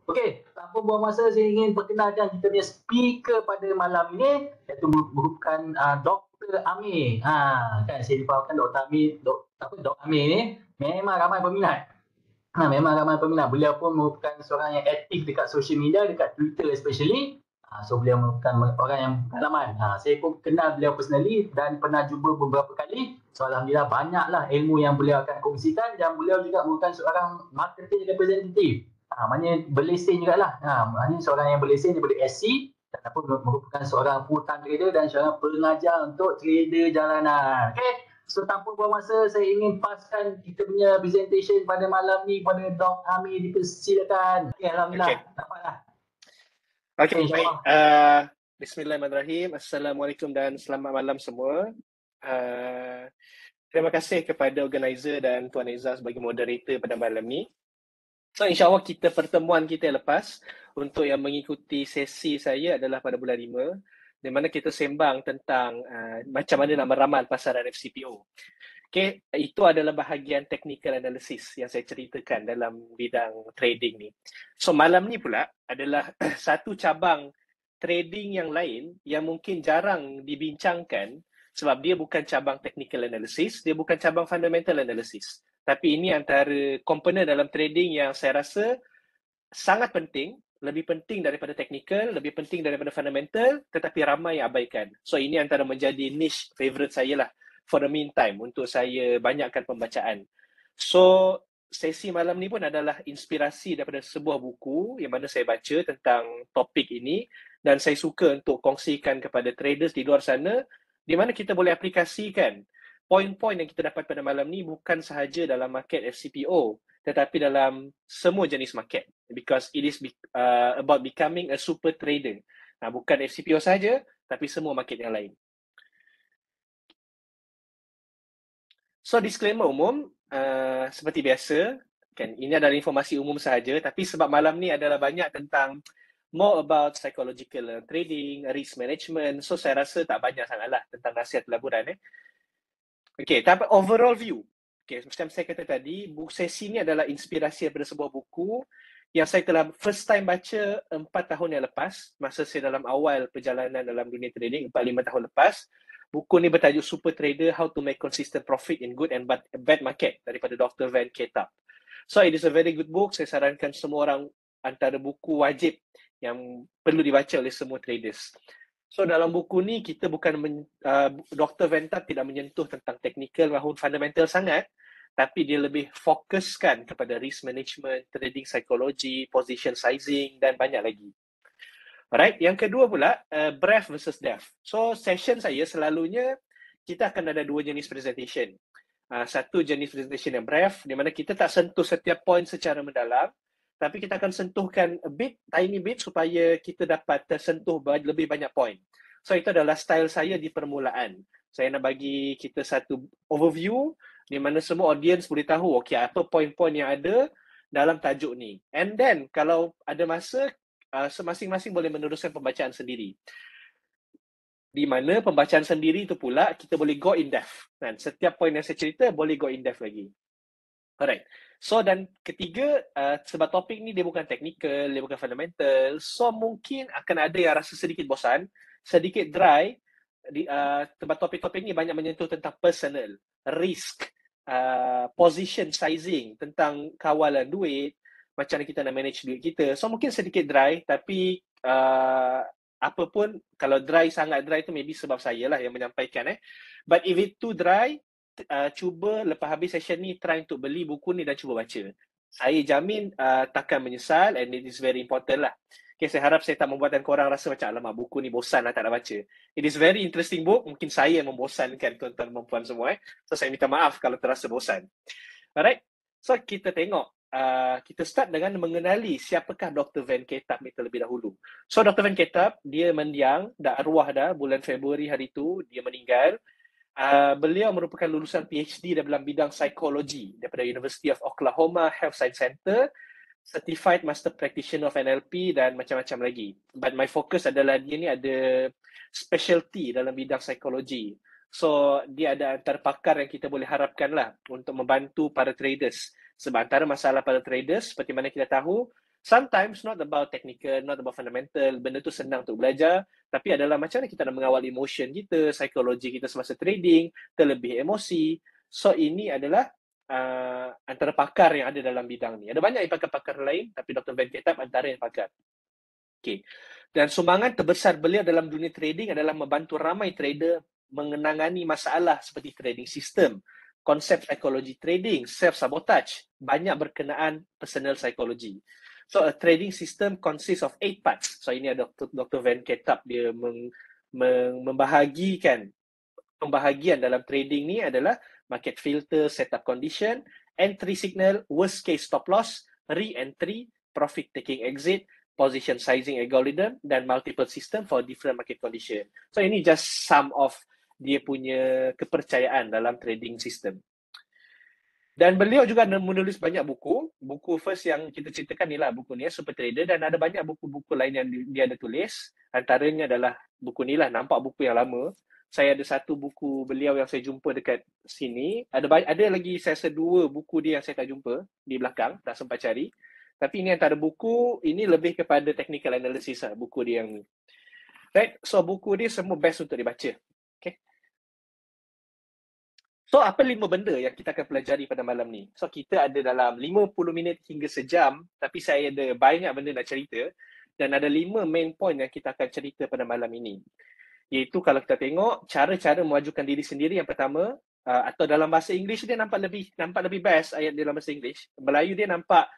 Okey, tanpa buang masa saya ingin perkenalkan kita punya speaker pada malam ini iaitu merupakan Dr. Amir. Kan saya difahamkan Dr. Amir, Dr. Amir ni memang ramai peminat. Memang ramai peminat. Beliau pun merupakan seorang yang aktif dekat social media, dekat Twitter especially. So beliau merupakan orang yang pengalaman. Saya pun kenal beliau personally dan pernah jumpa beberapa kali. So alhamdulillah banyaklah ilmu yang beliau akan kongsikan dan beliau juga merupakan seorang marketing representative. Maknanya berlesen jugalah. Maknanya seorang yang berlesen daripada SC dan apa merupakan seorang full time trader dan seorang pengajar untuk trader jalanan. Okay. So tanpa buang masa, saya ingin paskan kita punya presentation pada malam ni pada Dr. Amir, dipersilakan. Okay, alhamdulillah. Okay. Dapatlah. Okay, baik. Bismillahirrahmanirrahim. Assalamualaikum dan selamat malam semua. Terima kasih kepada organizer dan Tuan Eza sebagai moderator pada malam ni. So insyaAllah pertemuan kita lepas untuk yang mengikuti sesi saya adalah pada bulan 5 di mana kita sembang tentang macam mana nak meramal pasaran FCPO. Okay, itu adalah bahagian technical analysis yang saya ceritakan dalam bidang trading ni. So malam ni pula adalah satu cabang trading yang lain yang mungkin jarang dibincangkan sebab dia bukan cabang technical analysis, dia bukan cabang fundamental analysis. Tapi ini antara komponen dalam trading yang saya rasa sangat penting, lebih penting daripada technical, lebih penting daripada fundamental, tetapi ramai yang abaikan. So ini antara menjadi niche favorite saya lah for the meantime untuk saya banyakkan pembacaan. So sesi malam ni pun adalah inspirasi daripada sebuah buku yang mana saya baca tentang topik ini dan saya suka untuk kongsikan kepada traders di luar sana di mana kita boleh aplikasikan poin-poin yang kita dapat pada malam ni bukan sahaja dalam market FCPO tetapi dalam semua jenis market because it is about becoming a super trader. Bukan FCPO saja tapi semua market yang lain. So disclaimer umum, seperti biasa, kan ini adalah informasi umum sahaja tapi sebab malam ni adalah banyak tentang more about psychological trading, risk management, so saya rasa tak banyak sangatlah tentang nasihat pelaburan. Okay, tapi overall view. Okay, macam saya kata tadi, buku sesi ni adalah inspirasi daripada sebuah buku yang saya telah first time baca 4 tahun yang lepas, masa saya dalam awal perjalanan dalam dunia trading, 4-5 tahun lepas. Buku ni bertajuk Super Trader, How to Make Consistent Profit in Good and Bad Market daripada Dr. Van Ketap. So it is a very good book. Saya sarankan semua orang antara buku wajib yang perlu dibaca oleh semua traders. So dalam buku ni kita bukan Dr. Van Ketap tidak menyentuh tentang technical maupun fundamental sangat, tapi dia lebih fokuskan kepada risk management, trading psychology, position sizing dan banyak lagi. Alright, yang kedua pula, breadth versus depth. So, session saya selalunya, kita akan ada dua jenis presentation. Satu jenis presentation yang breadth, di mana kita tak sentuh setiap point secara mendalam, tapi kita akan sentuhkan a bit, tiny bit, supaya kita dapat tersentuh lebih banyak point. So, itu adalah style saya di permulaan. Saya nak bagi kita satu overview, di mana semua audience boleh tahu, okay, apa point-point yang ada dalam tajuk ni. And then, kalau ada masa, masing-masing boleh meneruskan pembacaan sendiri. Di mana pembacaan sendiri itu pula kita boleh go in depth. Dan setiap poin yang saya cerita boleh go in depth lagi. Alright. So dan ketiga, sebab topik ni dia bukan technical, dia bukan fundamental. So mungkin akan ada yang rasa sedikit bosan, sedikit dry. Sebab topik-topik ni banyak menyentuh tentang personal, risk, position sizing, tentang kawalan duit, macam mana kita nak manage duit kita. So mungkin sedikit dry, tapi apa pun, kalau sangat dry tu maybe sebab saya lah yang menyampaikan. But if it too dry, cuba lepas habis session ni try untuk beli buku ni dan cuba baca. Saya jamin takkan menyesal and it is very important lah. Okay, saya harap saya tak membuatkan korang rasa macam alamak buku ni bosan lah tak nak baca. It is very interesting book, mungkin saya membosankan tuan-tuan dan puan semua. So saya minta maaf kalau terasa bosan. Alright, so kita tengok. Kita start dengan mengenali siapakah Dr. Van Ketap ni terlebih dahulu. So Dr. Van Ketap, dia mendiang, dah arwah dah, bulan Februari hari tu, dia meninggal. Beliau merupakan lulusan PhD dalam bidang psikologi daripada University of Oklahoma Health Science Center, Certified Master Practitioner of NLP dan macam-macam lagi. But my focus adalah dia ni ada specialty dalam bidang psikologi. So dia ada antara pakar yang kita boleh harapkan lah untuk membantu para traders. Sebab antara masalah para traders, seperti mana kita tahu, Sometimes not about technical, not about fundamental, benda tu senang untuk belajar, tapi adalah macam mana kita nak mengawal emotion kita, psikologi kita semasa trading, terlebih emosi. So ini adalah antara pakar yang ada dalam bidang ni. Ada banyak pakar-pakar lain, tapi Dr. Van Ketap antara yang pakar. Okay. Dan sumbangan terbesar beliau dalam dunia trading adalah membantu ramai trader mengenangani masalah seperti trading system, konsep psikologi trading, self-sabotage, banyak berkenaan personal psychology. So a trading system consists of 8 parts. So ini ada Dr. Van Ketap, dia membahagikan pembahagian dalam trading ni adalah market filter, setup condition, entry signal, worst case stop loss, re-entry, profit taking exit, position sizing algorithm dan multiple system for different market condition. So ini just some of dia punya kepercayaan dalam trading system. Dan beliau juga menulis banyak buku. Buku first yang kita ceritakan ni lah, buku ni Super Trader, dan ada banyak buku-buku lain yang dia ada tulis. Antaranya adalah buku ni lah, nampak buku yang lama. Saya ada satu buku beliau yang saya jumpa dekat sini. Ada lagi saya rasa 2 buku dia yang saya tak jumpa di belakang, tak sempat cari. Tapi ini antara buku, ini lebih kepada technical analysis lah, buku dia yang ni. Right, so buku dia semua best untuk dibaca. Okay. So, apa 5 benda yang kita akan pelajari pada malam ni? So, kita ada dalam 50 minit hingga sejam, tapi saya ada banyak benda nak cerita dan ada 5 main point yang kita akan cerita pada malam ini. Iaitu kalau kita tengok cara-cara memajukan diri sendiri yang pertama, atau dalam bahasa Inggeris dia nampak lebih best ayat dalam bahasa Inggeris. Melayu dia nampak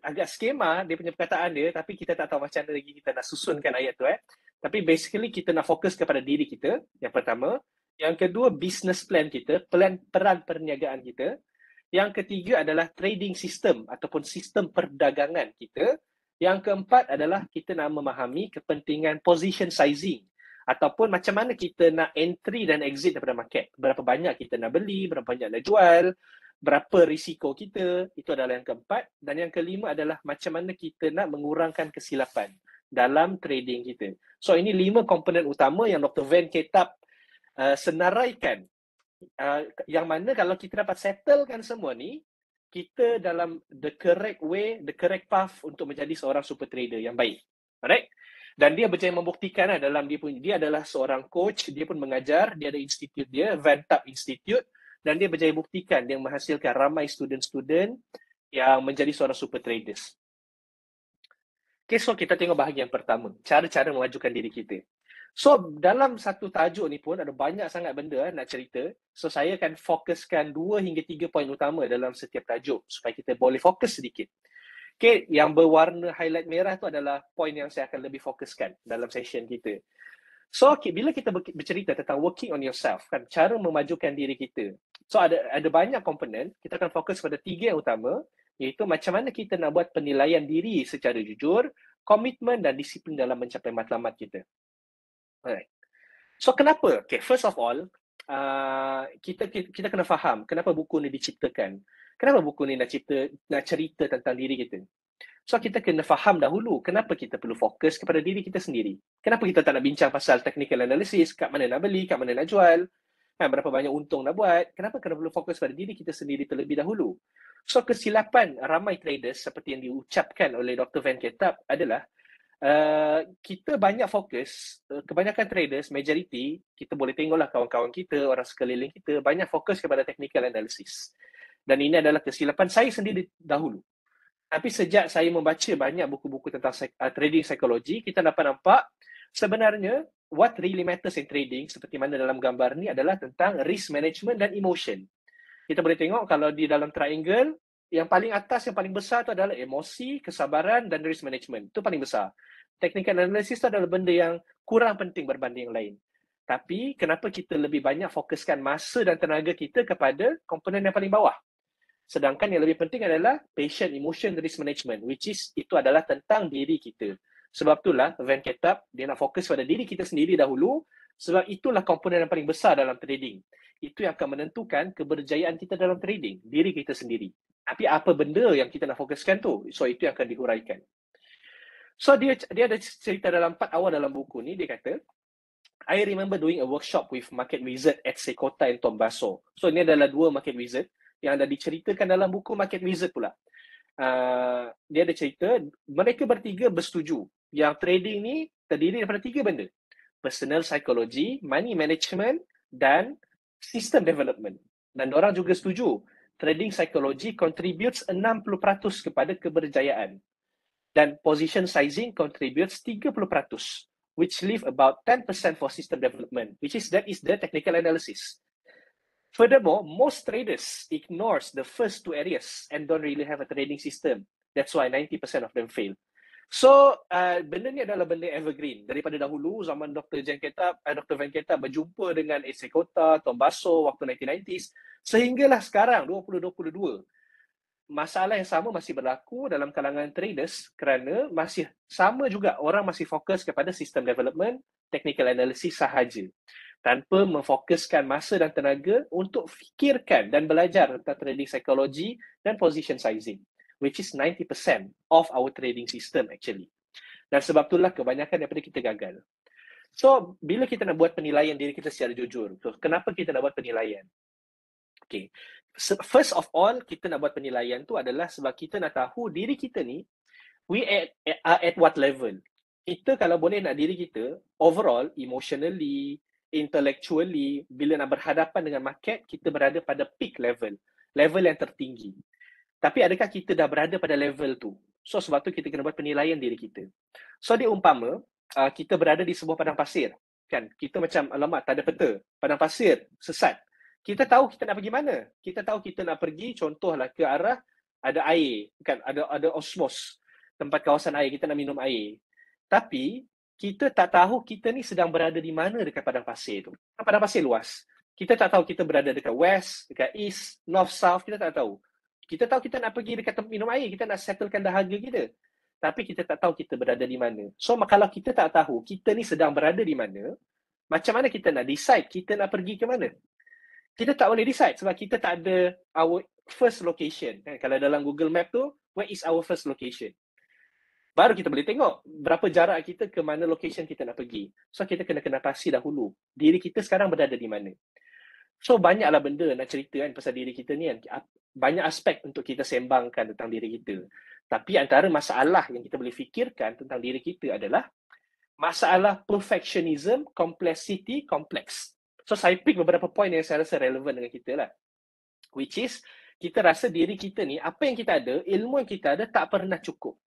agak skema dia punya perkataan dia, tapi kita tak tahu macam mana lagi kita nak susunkan ayat tu. Tapi basically kita nak fokus kepada diri kita, yang pertama. Yang kedua, business plan kita, peran perniagaan kita. Yang ketiga adalah trading system ataupun sistem perdagangan kita. Yang keempat adalah kita nak memahami kepentingan position sizing ataupun macam mana kita nak entry dan exit daripada market. Berapa banyak kita nak beli, berapa banyak nak jual, berapa risiko kita, itu adalah yang keempat. Dan yang kelima adalah macam mana kita nak mengurangkan kesilapan dalam trading kita. So ini 5 komponen utama yang Dr. Van Ketap senaraikan, yang mana kalau kita dapat settlekan semua ni, kita dalam the correct way, the correct path untuk menjadi seorang super trader yang baik. Alright? Dan dia berjaya membuktikan dalam dia adalah seorang coach, dia pun mengajar, dia ada institute dia, Van Ketap Institute, dan dia berjaya buktikan dia menghasilkan ramai student-student yang menjadi seorang super traders. Okay, so kita tengok bahagian pertama, cara-cara memajukan diri kita. So, dalam satu tajuk ni pun ada banyak sangat benda nak cerita. So, saya akan fokuskan 2 hingga 3 poin utama dalam setiap tajuk supaya kita boleh fokus sedikit. Okay, yang berwarna highlight merah tu adalah poin yang saya akan lebih fokuskan dalam session kita. So, okay, bila kita bercerita tentang working on yourself, kan, cara memajukan diri kita. So, ada banyak komponen. Kita akan fokus pada 3 yang utama, iaitu macam mana kita nak buat penilaian diri secara jujur, komitmen dan disiplin dalam mencapai matlamat kita. Alright. So kenapa? Okay, first of all, kita kena faham kenapa buku ni diciptakan. Kenapa buku ni nak cerita tentang diri kita. So kita kena faham dahulu kenapa kita perlu fokus kepada diri kita sendiri. Kenapa kita tak nak bincang pasal technical analysis, kat mana nak beli, kat mana nak jual, berapa banyak untung nak buat. Kenapa kena perlu fokus pada diri kita sendiri terlebih dahulu. So kesilapan ramai traders seperti yang diucapkan oleh Dr. Van Ketap adalah kita banyak fokus, kebanyakan traders, majority, kita boleh tengoklah kawan-kawan kita, orang sekeliling kita, banyak fokus kepada technical analysis. Dan ini adalah kesilapan saya sendiri dahulu. Tapi sejak saya membaca banyak buku-buku tentang trading psychology, kita dapat nampak sebenarnya what really matters in trading, seperti mana dalam gambar ni, adalah tentang risk management dan emotion. Kita boleh tengok kalau di dalam triangle, yang paling atas, yang paling besar tu adalah emosi, kesabaran dan risk management. Itu paling besar. Technical analysis tu adalah benda yang kurang penting berbanding yang lain. Tapi kenapa kita lebih banyak fokuskan masa dan tenaga kita kepada komponen yang paling bawah? Sedangkan yang lebih penting adalah patient, emotion, risk management, which is itu adalah tentang diri kita. Sebab itulah Van Ketap, dia nak fokus pada diri kita sendiri dahulu, sebab itulah komponen yang paling besar dalam trading. Itu yang akan menentukan keberjayaan kita dalam trading, diri kita sendiri. Tapi apa benda yang kita nak fokuskan tu? So itu yang akan dihuraikan. So dia ada cerita dalam part awal dalam buku ni, dia kata, I remember doing a workshop with market wizard at Sekota and Tom Basso. So ini adalah 2 market wizard yang ada diceritakan dalam buku Market Wizard pula. dia ada cerita, mereka bertiga bersetuju yang trading ni terdiri daripada 3 benda. Personal psychology, money management dan system development. Dan orang juga setuju trading psychology contributes 60% kepada keberjayaan dan position sizing contributes 30%, which leave about 10% for system development, that is the technical analysis. Furthermore, most traders ignores the first 2 areas and don't really have a trading system. That's why 90% of them fail. So, benda ni adalah benda evergreen. Daripada dahulu, zaman Dr. Van Ketab berjumpa dengan A.C. Kota, Tom Basso waktu 1990s, sehinggalah sekarang, 2022. Masalah yang sama masih berlaku dalam kalangan traders kerana masih sama juga orang masih fokus kepada system development, technical analysis sahaja, tanpa memfokuskan masa dan tenaga untuk fikirkan dan belajar tentang trading psychology dan position sizing, which is 90% of our trading system actually. Dan sebab itulah kebanyakan daripada kita gagal. So, bila kita nak buat penilaian diri kita secara jujur, kenapa kita nak buat penilaian? Okay. First of all, kita nak buat penilaian tu adalah sebab kita nak tahu diri kita ni, we are at what level. Kita kalau boleh nak diri kita, overall, emotionally, intellectually, bila nak berhadapan dengan market, kita berada pada peak level yang tertinggi. Tapi adakah kita dah berada pada level tu? So, sebab tu kita kena buat penilaian diri kita. So, dia umpama, kita berada di sebuah padang pasir. Kan? Kita macam, alamak, tak ada peta. Padang pasir, sesat. Kita tahu kita nak pergi mana. Kita tahu kita nak pergi, contohlah ke arah ada air, kan? Ada osmos, tempat kawasan air, kita nak minum air. Tapi, kita tak tahu kita ni sedang berada di mana dekat padang pasir tu. Padang pasir luas. Kita tak tahu kita berada dekat west, dekat east, north, south, kita tak tahu. Kita tahu kita nak pergi dekat tempat minum air, kita nak settlekan dahaga kita. Tapi kita tak tahu kita berada di mana. So, kalau kita tak tahu kita ni sedang berada di mana, macam mana kita nak decide kita nak pergi ke mana? Kita tak boleh decide sebab kita tak ada our first location. Kalau dalam Google Map tu, where is our first location? Baru kita boleh tengok berapa jarak kita ke mana location kita nak pergi. So, kita kena pasti dahulu diri kita sekarang berada di mana. So, banyaklah benda nak cerita kan pasal diri kita ni kan. Banyak aspek untuk kita sembangkan tentang diri kita. Tapi antara masalah yang kita boleh fikirkan tentang diri kita adalah masalah perfectionism, complexity, complex. So, saya pick beberapa point yang saya rasa relevan dengan kita lah. Which is, kita rasa diri kita ni, apa yang kita ada, ilmu yang kita ada tak pernah cukup.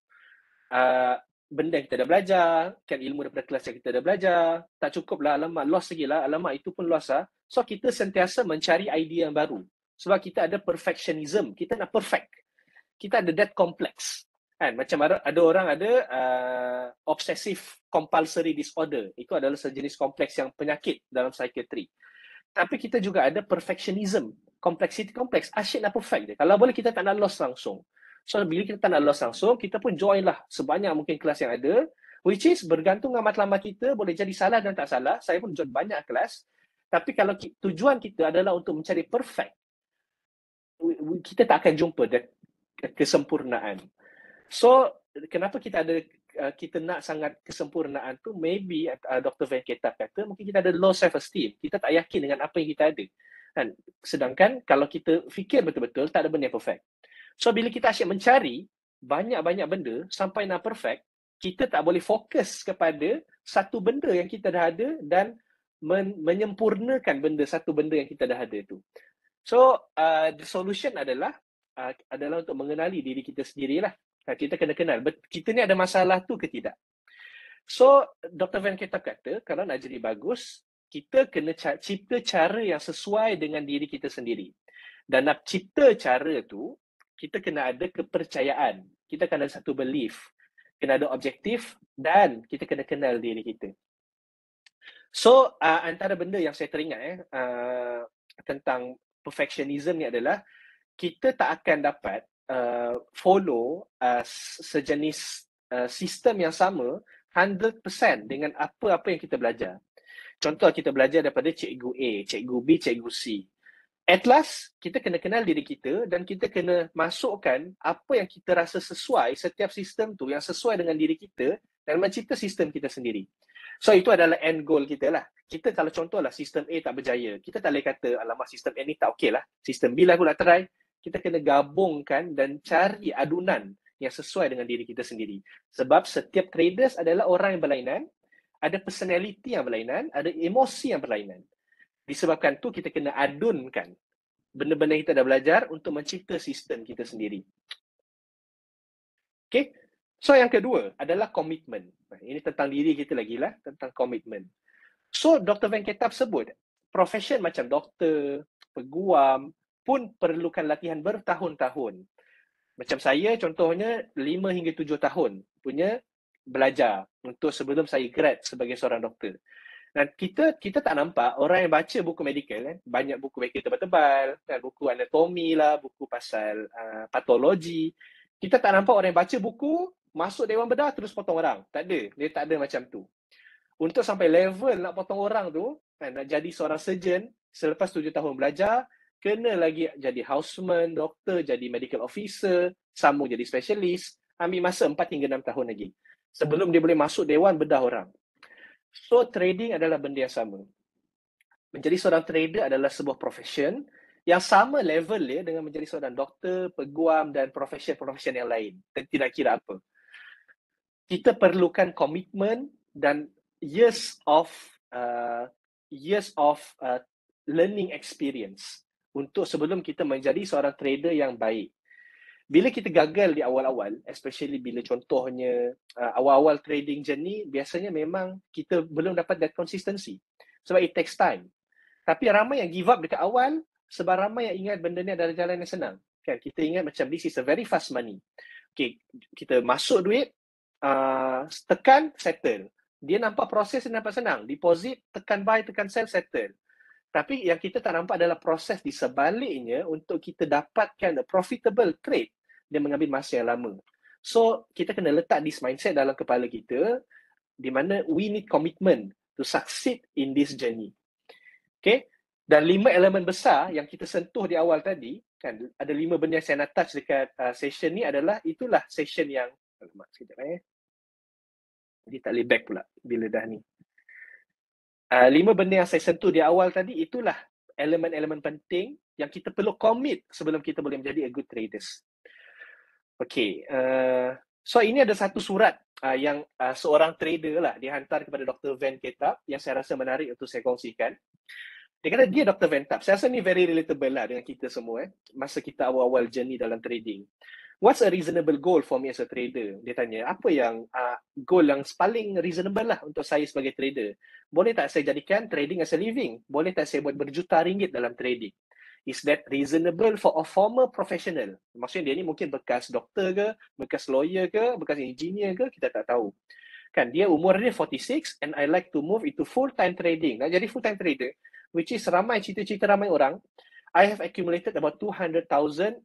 Benda yang kita dah belajar, kan ilmu daripada kelas yang kita dah belajar, tak cukup lah, alamak, lost lagi lah, alamak, itu pun lost lah. So, kita sentiasa mencari idea yang baru. Sebab kita ada perfectionism, kita nak perfect. Kita ada that complex. Kan? Macam ada orang ada obsessive compulsory disorder. Itu adalah sejenis kompleks yang penyakit dalam psikiatri. Tapi kita juga ada perfectionism, complexity complex. Asyik nak perfect je. Kalau boleh kita tak nak loss langsung. So bila kita tak nak loss langsung, kita pun join lah sebanyak mungkin kelas yang ada, which is bergantung dengan matlamat kita, boleh jadi salah dan tak salah. Saya pun join banyak kelas. Tapi kalau tujuan kita adalah untuk mencari perfect, kita tak akan jumpa kesempurnaan. So, kenapa kita nak sangat kesempurnaan tu, maybe Dr. Van Ketab kata, mungkin kita ada low self-esteem. Kita tak yakin dengan apa yang kita ada. Kan? Sedangkan kalau kita fikir betul-betul, tak ada benda yang perfect. So, bila kita asyik mencari banyak-banyak benda sampai nak perfect, kita tak boleh fokus kepada satu benda yang kita dah ada dan menyempurnakan satu benda yang kita dah ada tu. So, the solution adalah untuk mengenali diri kita sendirilah. Kita kena kenal, kita ni ada masalah tu ke tidak. So, Dr. Van Ketab kata, kalau nak jadi bagus, kita kena cipta cara yang sesuai dengan diri kita sendiri. Dan nak cipta cara tu, kita kena ada kepercayaan. Kita kena ada satu belief. Kena ada objektif dan kita kena kenal diri kita. So, antara benda yang saya teringat tentang perfectionism ni adalah kita tak akan dapat follow sejenis sistem yang sama 100% dengan apa-apa yang kita belajar. Contoh, kita belajar daripada cikgu A, cikgu B, cikgu C. At last, kita kena kenal diri kita dan kita kena masukkan apa yang kita rasa sesuai, setiap sistem tu yang sesuai dengan diri kita dan mencipta sistem kita sendiri. So, itu adalah end goal kita lah. Kita kalau contohlah sistem A tak berjaya, kita tak boleh kata, alamak sistem A ni tak okey lah. Sistem B lah aku nak try. kita kena gabungkan dan cari adunan yang sesuai dengan diri kita sendiri. Sebab setiap traders adalah orang yang berlainan, ada personality yang berlainan, ada emosi yang berlainan. Disebabkan tu kita kena adunkan benda-benda yang kita dah belajar untuk mencipta sistem kita sendiri. Okay? So yang kedua adalah komitmen. Ini tentang diri kita lagi lah, tentang komitmen. So Dr. Van Ketap sebut, profession macam doktor, peguam pun perlukan latihan bertahun-tahun. Macam saya contohnya 5 hingga 7 tahun punya belajar untuk sebelum saya grad sebagai seorang doktor. Dan kita tak nampak orang yang baca buku medical kan, banyak buku medical tebal-tebal, kan, buku anatomi lah, buku pasal patologi. Kita tak nampak orang yang baca buku, masuk Dewan Bedah terus potong orang. Tak ada, dia tak ada macam tu. Untuk sampai level nak potong orang tu, kan, nak jadi seorang surgeon, selepas 7 tahun belajar, kena lagi jadi houseman, doktor, jadi medical officer, sambung jadi specialist, ambil masa 4 hingga 6 tahun lagi. Sebelum dia boleh masuk Dewan Bedah orang. So, trading adalah benda yang sama. Menjadi seorang trader adalah sebuah profession yang sama level dia dengan menjadi seorang doktor, peguam dan profession yang lain. Tidak kira apa. Kita perlukan komitmen dan years of learning experience untuk sebelum kita menjadi seorang trader yang baik. Bila kita gagal di awal-awal, especially bila contohnya awal-awal trading journey, biasanya memang kita belum dapat that consistency. Sebab it takes time. Tapi ramai yang give up dekat awal, sebab ramai yang ingat benda ni adalah jalan yang senang. Kan? Kita ingat macam this is a very fast money. Okay, kita masuk duit, tekan, settle. Dia nampak proses yang nampak senang. Deposit, tekan buy, tekan sell, settle. Tapi yang kita tak nampak adalah proses di sebaliknya untuk kita dapatkan a profitable trade. Dia mengambil masa yang lama. So, kita kena letak this mindset dalam kepala kita di mana we need commitment to succeed in this journey. Okay? Dan 5 elemen besar yang kita sentuh di awal tadi, kan, ada 5 benda yang saya nak touch dekat session ni adalah, itulah session yang, sekejap dia tak boleh back pula bila dah ni. 5 benda yang saya sentuh di awal tadi, itulah elemen-elemen penting yang kita perlu commit sebelum kita boleh menjadi a good traders. Okay, so ini ada satu surat yang seorang trader lah, dia hantar kepada Dr. Van Ketap yang saya rasa menarik untuk saya kongsikan. Dia kata, dia Dr. Van Ketap, saya rasa ni very relatable lah dengan kita semua masa kita awal-awal journey dalam trading. What's a reasonable goal for me as a trader? Dia tanya, apa yang goal yang paling reasonable lah untuk saya sebagai trader? Boleh tak saya jadikan trading as a living? Boleh tak saya buat berjuta ringgit dalam trading? Is that reasonable for a former professional? Maksudnya dia ni mungkin bekas doktor ke, bekas lawyer ke, bekas engineer ke, kita tak tahu. Kan dia umur dia 46 and I like to move into full-time trading. Nak jadi full-time trader, which is ramai cita-cita ramai orang. I have accumulated about 200,000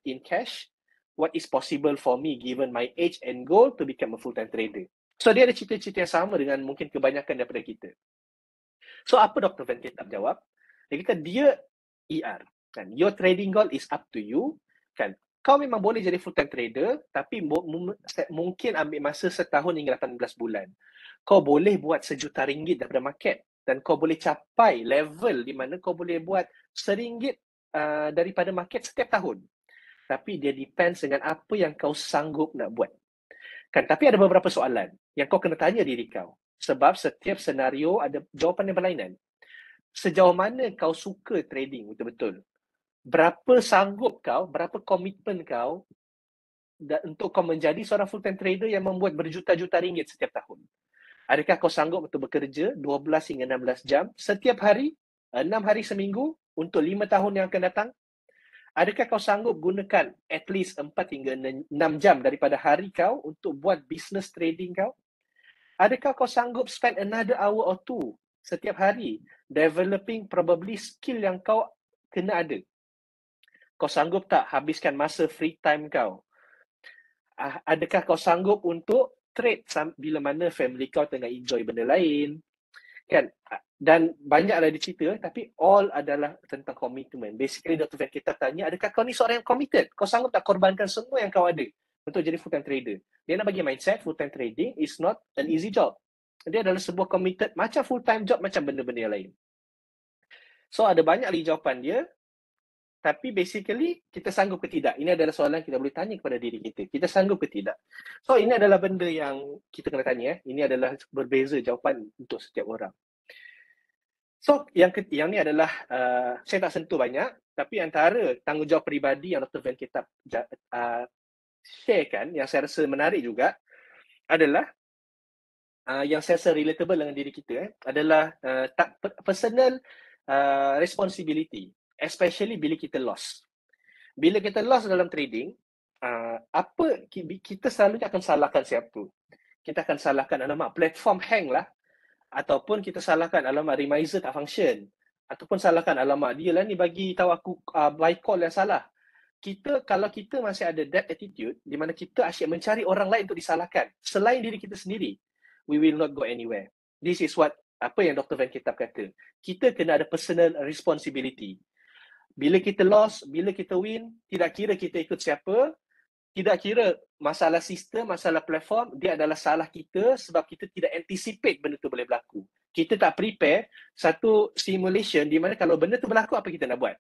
in cash. What is possible for me given my age and goal to become a full-time trader? So dia ada cita-cita yang sama dengan mungkin kebanyakan daripada kita. So apa Dr. Van Ketap jawab? Dia kata dia ER. Kan? Your trading goal is up to you. Kan? Kau memang boleh jadi full-time trader, tapi mungkin ambil masa setahun hingga 18 bulan. Kau boleh buat RM1 daripada market dan kau boleh capai level di mana kau boleh buat RM1 daripada market setiap tahun. Tapi dia depends dengan apa yang kau sanggup nak buat. Kan? Tapi ada beberapa soalan yang kau kena tanya diri kau. Sebab setiap senario ada jawapan yang berlainan. Sejauh mana kau suka trading betul-betul? Berapa sanggup kau, berapa komitmen kau untuk kau menjadi seorang full-time trader yang membuat berjuta-juta ringgit setiap tahun? Adakah kau sanggup untuk bekerja 12 hingga 16 jam setiap hari, 6 hari seminggu untuk 5 tahun yang akan datang? Adakah kau sanggup gunakan at least 4 hingga 6 jam daripada hari kau untuk buat business trading kau? Adakah kau sanggup spend another hour or two setiap hari developing probably skill yang kau kena ada? Kau sanggup tak habiskan masa free time kau? Adakah kau sanggup untuk trade bila mana family kau tengah enjoy benda lain? Kan? Dan banyaklah dicerita, tapi all adalah tentang komitmen. Basically, Dr. Van Ketap tanya, adakah kau ni seorang yang committed? Kau sanggup tak korbankan semua yang kau ada untuk jadi full-time trader? Dia nak bagi mindset, full-time trading is not an easy job. Dia adalah sebuah committed, macam full-time job, macam benda-benda yang lain. So, ada banyak lagi jawapan dia. Tapi basically, kita sanggup ke tidak? Ini adalah soalan kita boleh tanya kepada diri kita. Kita sanggup ke tidak? So, ini adalah benda yang kita kena tanya. Ini adalah berbeza jawapan untuk setiap orang. So, yang ni adalah, saya tak sentuh banyak, tapi antara tanggungjawab peribadi yang Dr. Van Kitab sharekan, yang saya rasa menarik juga, adalah yang saya rasa relatable dengan diri kita, adalah personal responsibility, especially bila kita lost. Bila kita lost dalam trading, kita selalunya akan salahkan siapa? Kita akan salahkan, alamak, platform hang lah. Ataupun kita salahkan, alamak, remiser tak function. Ataupun salahkan, alamak, dia lah ni bagi tahu aku buy call yang salah. Kalau kita masih ada that attitude, di mana kita asyik mencari orang lain untuk disalahkan, selain diri kita sendiri, we will not go anywhere. This is apa yang Dr. Van Kitab kata. Kita kena ada personal responsibility. Bila kita lost, bila kita win, tidak kira kita ikut siapa, tidak kira masalah sistem, masalah platform, dia adalah salah kita sebab kita tidak anticipate benda tu boleh berlaku. Kita tak prepare satu simulation di mana kalau benda tu berlaku, apa kita nak buat?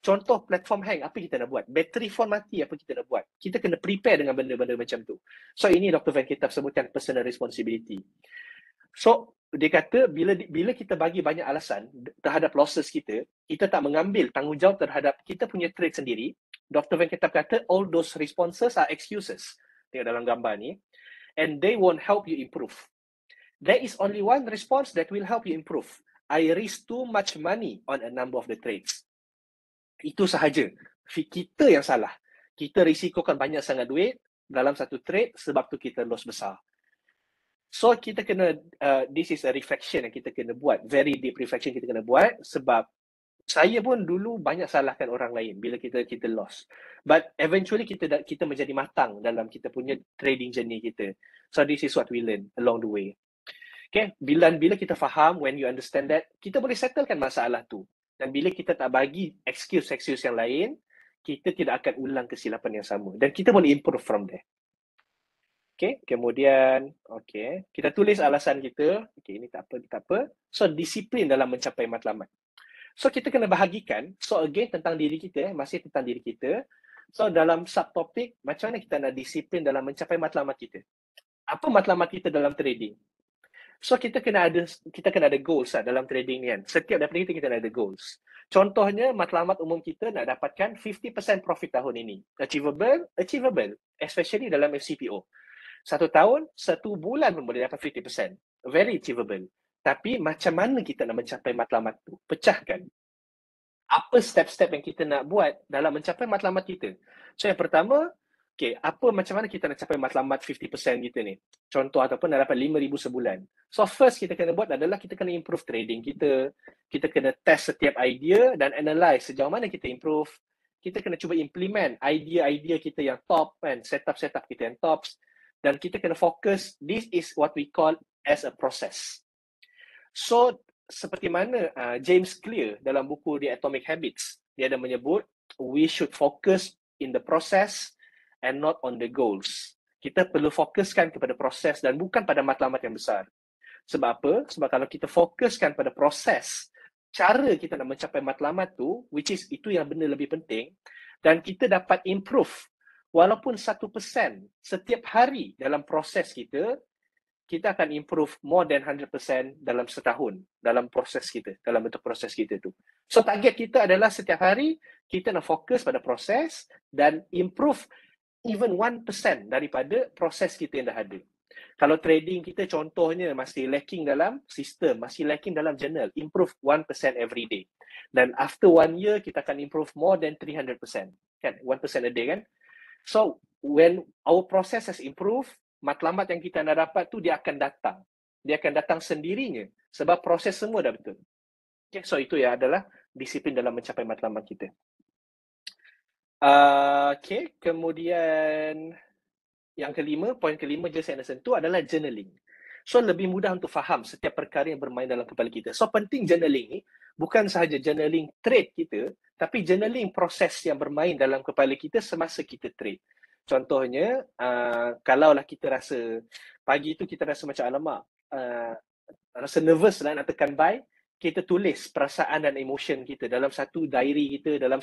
Contoh platform hang, apa kita nak buat? Battery phone mati, apa kita nak buat? Kita kena prepare dengan benda-benda macam tu. So ini Dr. Van Kitab sebutkan personal responsibility. So dia kata bila kita bagi banyak alasan terhadap losses kita tak mengambil tanggungjawab terhadap kita punya trade sendiri. Dr. Van Kitab kata all those responses are excuses. Tengok dalam gambar ni. And they won't help you improve. There is only one response that will help you improve. I risk too much money on a number of the trades. Itu sahaja. Kita yang salah. Kita risikokan banyak sangat duit dalam satu trade sebab tu kita loss besar. So kita kena, this is a reflection yang kita kena buat. Very deep reflection kita kena buat sebab saya pun dulu banyak salahkan orang lain bila kita lost. But eventually kita menjadi matang dalam kita punya trading journey kita. So this is what we learn along the way. Okay, bila kita faham, when you understand that, kita boleh settlekan masalah tu. Dan bila kita tak bagi excuse yang lain, kita tidak akan ulang kesilapan yang sama. Dan kita boleh improve from there. Okay, kemudian, okay, kita tulis alasan kita. Okay, ini tak apa. So, disiplin dalam mencapai matlamat. So, kita kena bahagikan. So, again, tentang diri kita, masih tentang diri kita. So, dalam subtopik, macam mana kita nak disiplin dalam mencapai matlamat kita? Apa matlamat kita dalam trading? So, kita kena ada goals dalam trading ni kan. Setiap daripada kita nak ada goals. Contohnya, matlamat umum kita nak dapatkan 50% profit tahun ini. Achievable, especially dalam FCPO. 1 tahun, 1 bulan pun boleh dapat 50%. Very achievable. Tapi macam mana kita nak mencapai matlamat tu? Pecahkan. Apa step-step yang kita nak buat dalam mencapai matlamat kita? So yang pertama, okay, macam mana kita nak capai matlamat 50% kita ni? Contoh ataupun nak dapat 5,000 sebulan. So first kita kena buat adalah kita kena improve trading kita. Kita kena test setiap idea dan analyze sejauh mana kita improve. Kita kena cuba implement idea-idea kita yang top kan, setup kita yang tops. Dan kita kena fokus, this is what we call as a process. So, seperti mana James Clear dalam buku The Atomic Habits, dia ada menyebut, we should focus in the process and not on the goals. Kita perlu fokuskan kepada proses dan bukan pada matlamat yang besar. Sebab apa? Sebab kalau kita fokuskan pada proses, cara kita nak mencapai matlamat tu, which is itu yang benda lebih penting, dan kita dapat improve walaupun 1% setiap hari dalam proses kita akan improve more than 100% dalam setahun, dalam proses kita, dalam bentuk proses kita tu. So target kita adalah setiap hari kita nak fokus pada proses dan improve even 1% daripada proses kita yang dah ada. Kalau trading kita contohnya masih lacking dalam sistem, masih lacking dalam journal, improve 1% every day. Dan after 1 year kita akan improve more than 300%. Kan? 1% a day kan? So, when our process has improved, matlamat yang kita nak dapat tu dia akan datang. Dia akan datang sendirinya sebab proses semua dah betul. Okay, so itu ya adalah disiplin dalam mencapai matlamat kita. Okay, kemudian yang kelima, poin kelima je saya nak sentuh adalah journaling. So, lebih mudah untuk faham setiap perkara yang bermain dalam kepala kita. So, penting journaling ni bukan sahaja journaling trade kita, tapi journaling proses yang bermain dalam kepala kita semasa kita trade. Contohnya, kalaulah kita rasa, pagi tu kita rasa macam alamak, rasa nervous lah nak tekan buy, kita tulis perasaan dan emotion kita dalam satu diary kita, dalam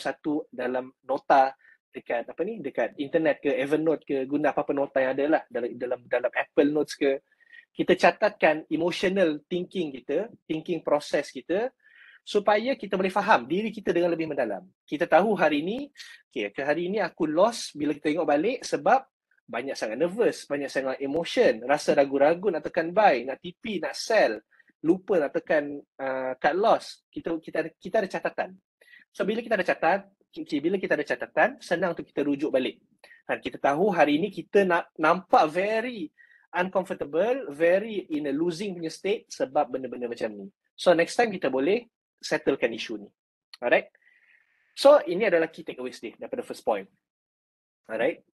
nota dekat dekat internet ke Evernote ke, guna apa-apa nota yang ada lah, dalam Apple Notes ke. Kita catatkan emotional thinking kita, thinking process kita, supaya kita boleh faham diri kita dengan lebih mendalam. Kita tahu hari ini, hari ini aku lost bila kita tengok balik sebab banyak sangat nervous, banyak sangat emotion, rasa ragu-ragu nak tekan buy, nak TP, nak sell, lupa nak tekan cut loss. Kita ada catatan. So bila kita ada catatan, senang untuk kita rujuk balik. Dan kita tahu hari ini kita nak nampak very uncomfortable, very in a losing punya state sebab benda-benda macam ni. So next time kita boleh settlekan isu ni. Alright? So ini adalah key takeaways ni daripada first point. Alright?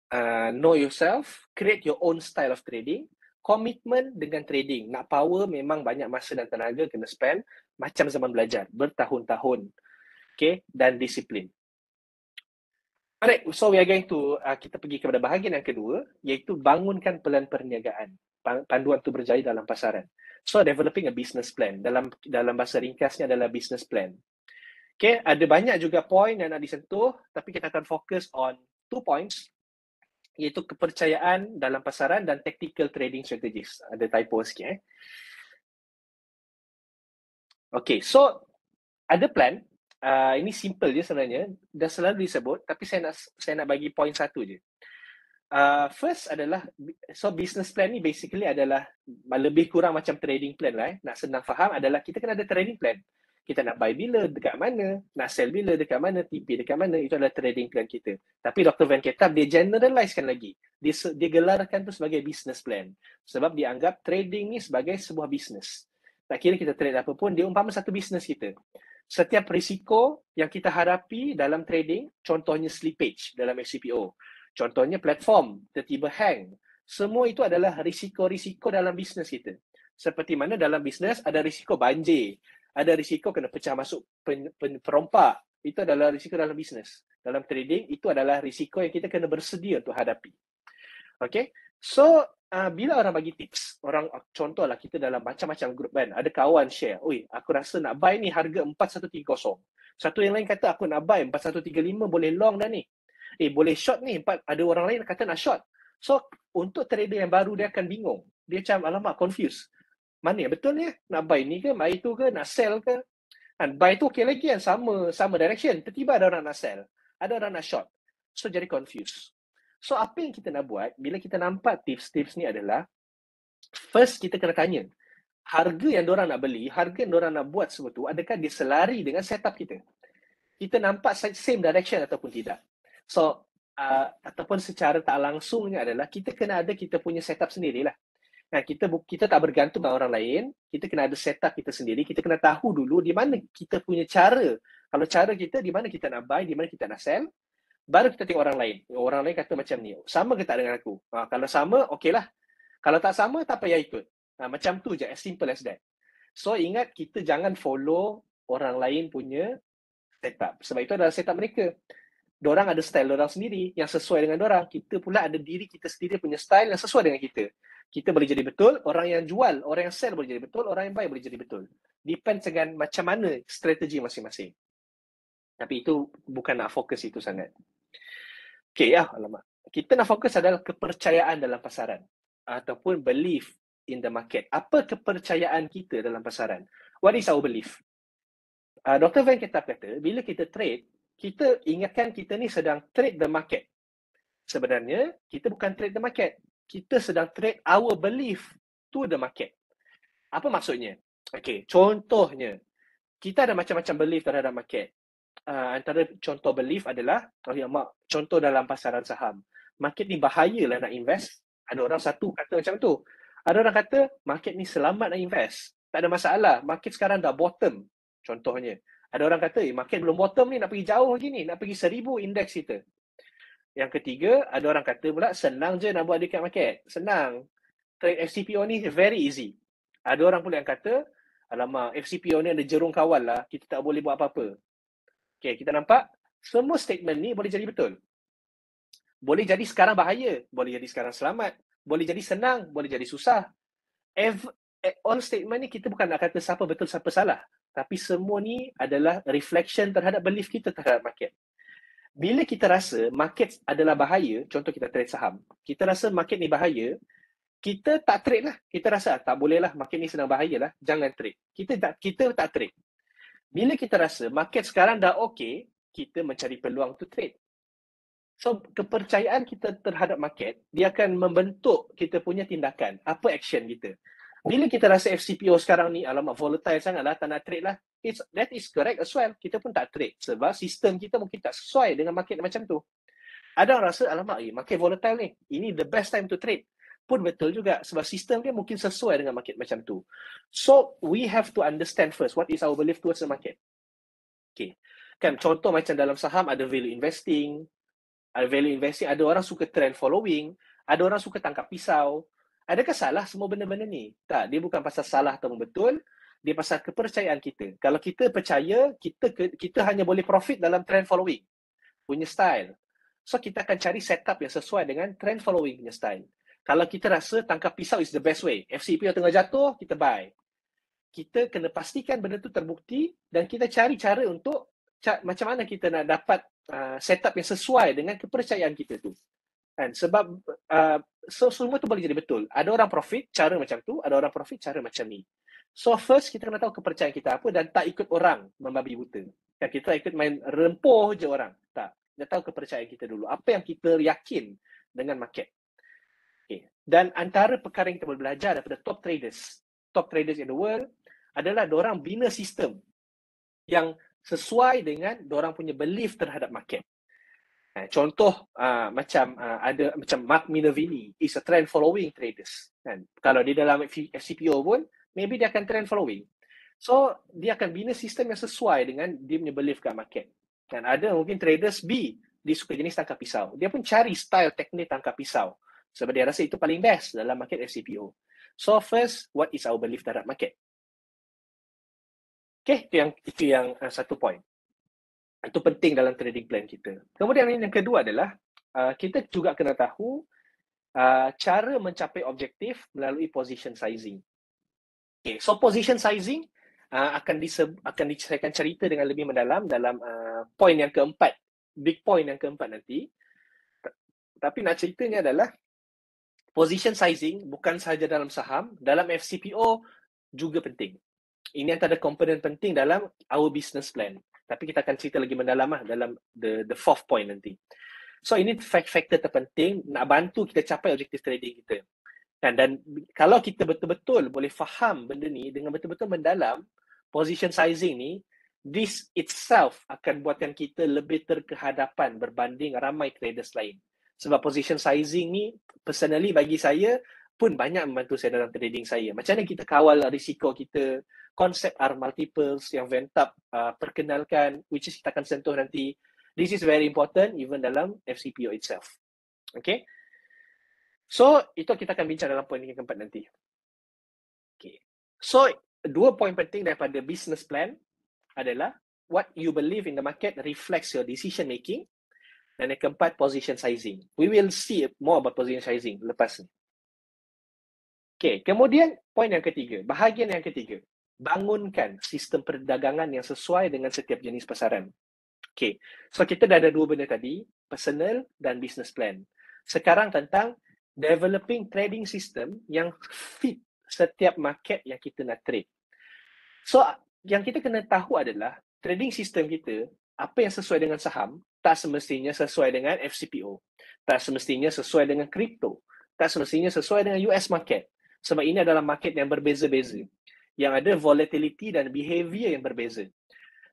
Know yourself, create your own style of trading, komitmen dengan trading. Nak power memang banyak masa dan tenaga kena spend, macam zaman belajar, bertahun-tahun. Okay? Dan disiplin. Alright, so we are going to, kita pergi kepada bahagian yang kedua, iaitu bangunkan pelan perniagaan. Panduan untuk berjaya dalam pasaran. So, developing a business plan. Dalam bahasa ringkasnya adalah business plan. Okay, ada banyak juga point yang nak disentuh, tapi kita akan fokus on 2 points, iaitu kepercayaan dalam pasaran dan tactical trading strategies. Ada typo sikit. Okay, so ada plan. Ini simple je sebenarnya, dah selalu disebut, tapi saya nak bagi point satu je. First adalah, so business plan ni basically adalah lebih kurang macam trading plan lah. Nak senang faham adalah kita kena ada trading plan. Kita nak buy bila, dekat mana, nak sell bila, dekat mana, TP dekat mana, itu adalah trading plan kita. Tapi Dr. Van Ketap, dia generalizekan lagi. Dia gelarkan tu sebagai business plan. Sebab dia anggap trading ni sebagai sebuah business. Tak kira kita trade apa pun, dia umpama satu business kita. Setiap risiko yang kita hadapi dalam trading, contohnya slippage dalam FCPO, contohnya platform tiba-tiba hang, semua itu adalah risiko-risiko dalam bisnes kita. Seperti mana dalam bisnes ada risiko banjir, ada risiko kena pecah masuk perompak, itu adalah risiko dalam bisnes. Dalam trading, itu adalah risiko yang kita kena bersedia untuk hadapi. Okay, so bila orang bagi tips, contohlah kita dalam macam-macam grup kan, ada kawan share, oi aku rasa nak buy ni harga 4130. Satu yang lain kata aku nak buy 4135, boleh long dah ni. Boleh short ni, ada orang lain kata nak short. So untuk trader yang baru, dia akan bingung. Dia macam alamak, confused. Mana yang betul ni? Nak buy ni ke, buy tu ke, nak sell ke? Dan buy tu okey lagi kan, sama direction. Tiba-tiba ada orang nak sell, ada orang nak short. So jadi confused. So apa yang kita nak buat bila kita nampak tips-tips ni adalah, first kita kena tanya, harga yang diorang nak beli, harga yang diorang nak buat semua tu, adakah dia selari dengan setup kita? Kita nampak same direction ataupun tidak? So, ataupun secara tak langsungnya adalah kita kena ada kita punya setup sendirilah. Nah, kita tak bergantung dengan orang lain, kita kena ada setup kita sendiri, kita kena tahu dulu di mana kita punya cara. Kalau cara kita, di mana kita nak buy, di mana kita nak sell, baru kita tengok orang lain. Orang lain kata macam ni, sama ke tak dengan aku? Kalau sama, okeylah. Kalau tak sama, tak payah ikut. Macam tu je, as simple as that. So, ingat kita jangan follow orang lain punya setup. Sebab itu adalah setup mereka. Diorang ada style diorang sendiri yang sesuai dengan diorang. Kita pula ada diri kita sendiri punya style yang sesuai dengan kita. Kita boleh jadi betul, orang yang jual, orang yang sell boleh jadi betul, orang yang buy boleh jadi betul. Depends dengan macam mana strategi masing-masing. Tapi itu bukan nak fokus itu sangat. Okay, alamak. Kita nak fokus adalah kepercayaan dalam pasaran. Ataupun belief in the market. Apa kepercayaan kita dalam pasaran? What is our belief? Dr. Van Ketap kata, bila kita trade, kita ingatkan kita ni sedang trade the market. Sebenarnya, kita bukan trade the market. Kita sedang trade our belief to the market. Apa maksudnya? Okay, contohnya, kita ada macam-macam belief terhadap market. Antara contoh belief adalah, contoh dalam pasaran saham. Market ni bahaya lah nak invest. Ada orang satu kata macam tu. Ada orang kata, market ni selamat nak invest. Tak ada masalah. Market sekarang dah bottom. Contohnya. Ada orang kata, market belum bottom ni, nak pergi jauh lagi ni. Nak pergi 1000 indeks kita. Yang ketiga, ada orang kata pula, senang je nak buat dekat market. Senang. Trade FCPO ni very easy. Ada orang pula yang kata, alamak, FCPO ni ada jerung kawal lah. Kita tak boleh buat apa-apa. Okay, kita nampak semua statement ni boleh jadi betul. Boleh jadi sekarang bahaya, boleh jadi sekarang selamat, boleh jadi senang, boleh jadi susah. All statement ni kita bukan nak kata siapa betul, siapa salah. tapi semua ni adalah reflection terhadap belief kita terhadap market. Bila kita rasa market adalah bahaya, contoh kita trade saham, kita rasa market ni bahaya, kita tak trade lah. Kita rasa tak boleh lah, market ni sedang bahaya lah, jangan trade. Kita tak trade. Bila kita rasa market sekarang dah okey, kita mencari peluang to trade. So, kepercayaan kita terhadap market, dia akan membentuk kita punya tindakan. Apa action kita? Bila kita rasa FCPO sekarang ni, alamak volatile sangat lah, tak nak trade lah. That is correct as well. Kita pun tak trade. Sebab sistem kita mungkin tak sesuai dengan market macam tu. Ada orang rasa, alamak, market volatile ni. Ini the best time to trade. Pun betul juga. Sebab sistem dia mungkin sesuai dengan market macam tu. So, we have to understand first, what is our belief towards the market. Okay. Kan, contoh macam dalam saham, ada value investing. Ada orang suka trend following. Ada orang suka tangkap pisau. Adakah salah semua benda-benda ni? Tak, dia bukan pasal salah atau betul, dia pasal kepercayaan kita. Kalau kita percaya, kita hanya boleh profit dalam trend following punya style. So, kita akan cari setup yang sesuai dengan trend following punya style. Kalau kita rasa tangkap pisau is the best way, FCPO tengah jatuh, kita buy. Kita kena pastikan benda tu terbukti dan kita cari cara untuk macam mana kita nak dapat setup yang sesuai dengan kepercayaan kita tu. Kan? Sebab semua tu boleh jadi betul. Ada orang profit cara macam tu, ada orang profit cara macam ni. So first kita kena tahu kepercayaan kita apa dan tak ikut orang membabi buta. Kan kita ikut main rempoh je orang. Tak. Kita tahu kepercayaan kita dulu. Apa yang kita yakin dengan market. Okay. Dan antara perkara yang kita boleh belajar daripada top traders in the world adalah diorang bina sistem yang sesuai dengan diorang punya belief terhadap market. Contoh macam Mark Minervini is a trend following traders. Kan? Kalau dia dalam FCPO pun, maybe dia akan trend following. So, dia akan bina sistem yang sesuai dengan dia punya belief kat market. Kan ada mungkin traders B, dia suka jenis tangkap pisau. Dia pun cari style teknik tangkap pisau. Sebab dia rasa itu paling best dalam market FCPO. So, first, what is our belief terhadap market? Okay, itu yang satu point. Itu penting dalam trading plan kita. Kemudian yang kedua adalah kita juga kena tahu cara mencapai objektif melalui position sizing. Okay, so position sizing akan saya akan cerita dengan lebih mendalam dalam point yang keempat, big point yang keempat nanti. Tapi nak ceritanya adalah position sizing bukan sahaja dalam saham, dalam FCPO juga penting. Ini antara komponen penting dalam our business plan. Tapi kita akan cerita lagi mendalam dalam the fourth point nanti. So ini factor terpenting nak bantu kita capai objektif trading kita. Dan kalau kita betul-betul boleh faham benda ni dengan betul-betul mendalam, position sizing ni, this itself akan buatkan kita lebih terkehadapan berbanding ramai traders lain. Sebab position sizing ni, personally bagi saya, pun banyak membantu saya dalam trading saya. Macam mana kita kawal risiko kita, konsep R multiples yang Ventap perkenalkan, which is kita akan sentuh nanti. This is very important even dalam FCPO itself. Okay. So, itu kita akan bincang dalam poin yang keempat nanti. Okay. So, dua poin penting daripada business plan adalah what you believe in the market reflects your decision making. Dan yang keempat, position sizing. We will see more about position sizing lepas ni. Okay, kemudian poin yang ketiga, bahagian yang ketiga. Bangunkan sistem perdagangan yang sesuai dengan setiap jenis pasaran. Okay, so kita dah ada dua benda tadi, personal dan business plan. Sekarang tentang developing trading system yang fit setiap market yang kita nak trade. So, yang kita kena tahu adalah trading system kita, apa yang sesuai dengan saham, tak semestinya sesuai dengan FCPO. Tak semestinya sesuai dengan kripto. Tak semestinya sesuai dengan US market. Sebab ini adalah market yang berbeza-beza. Yang ada volatility dan behavior yang berbeza.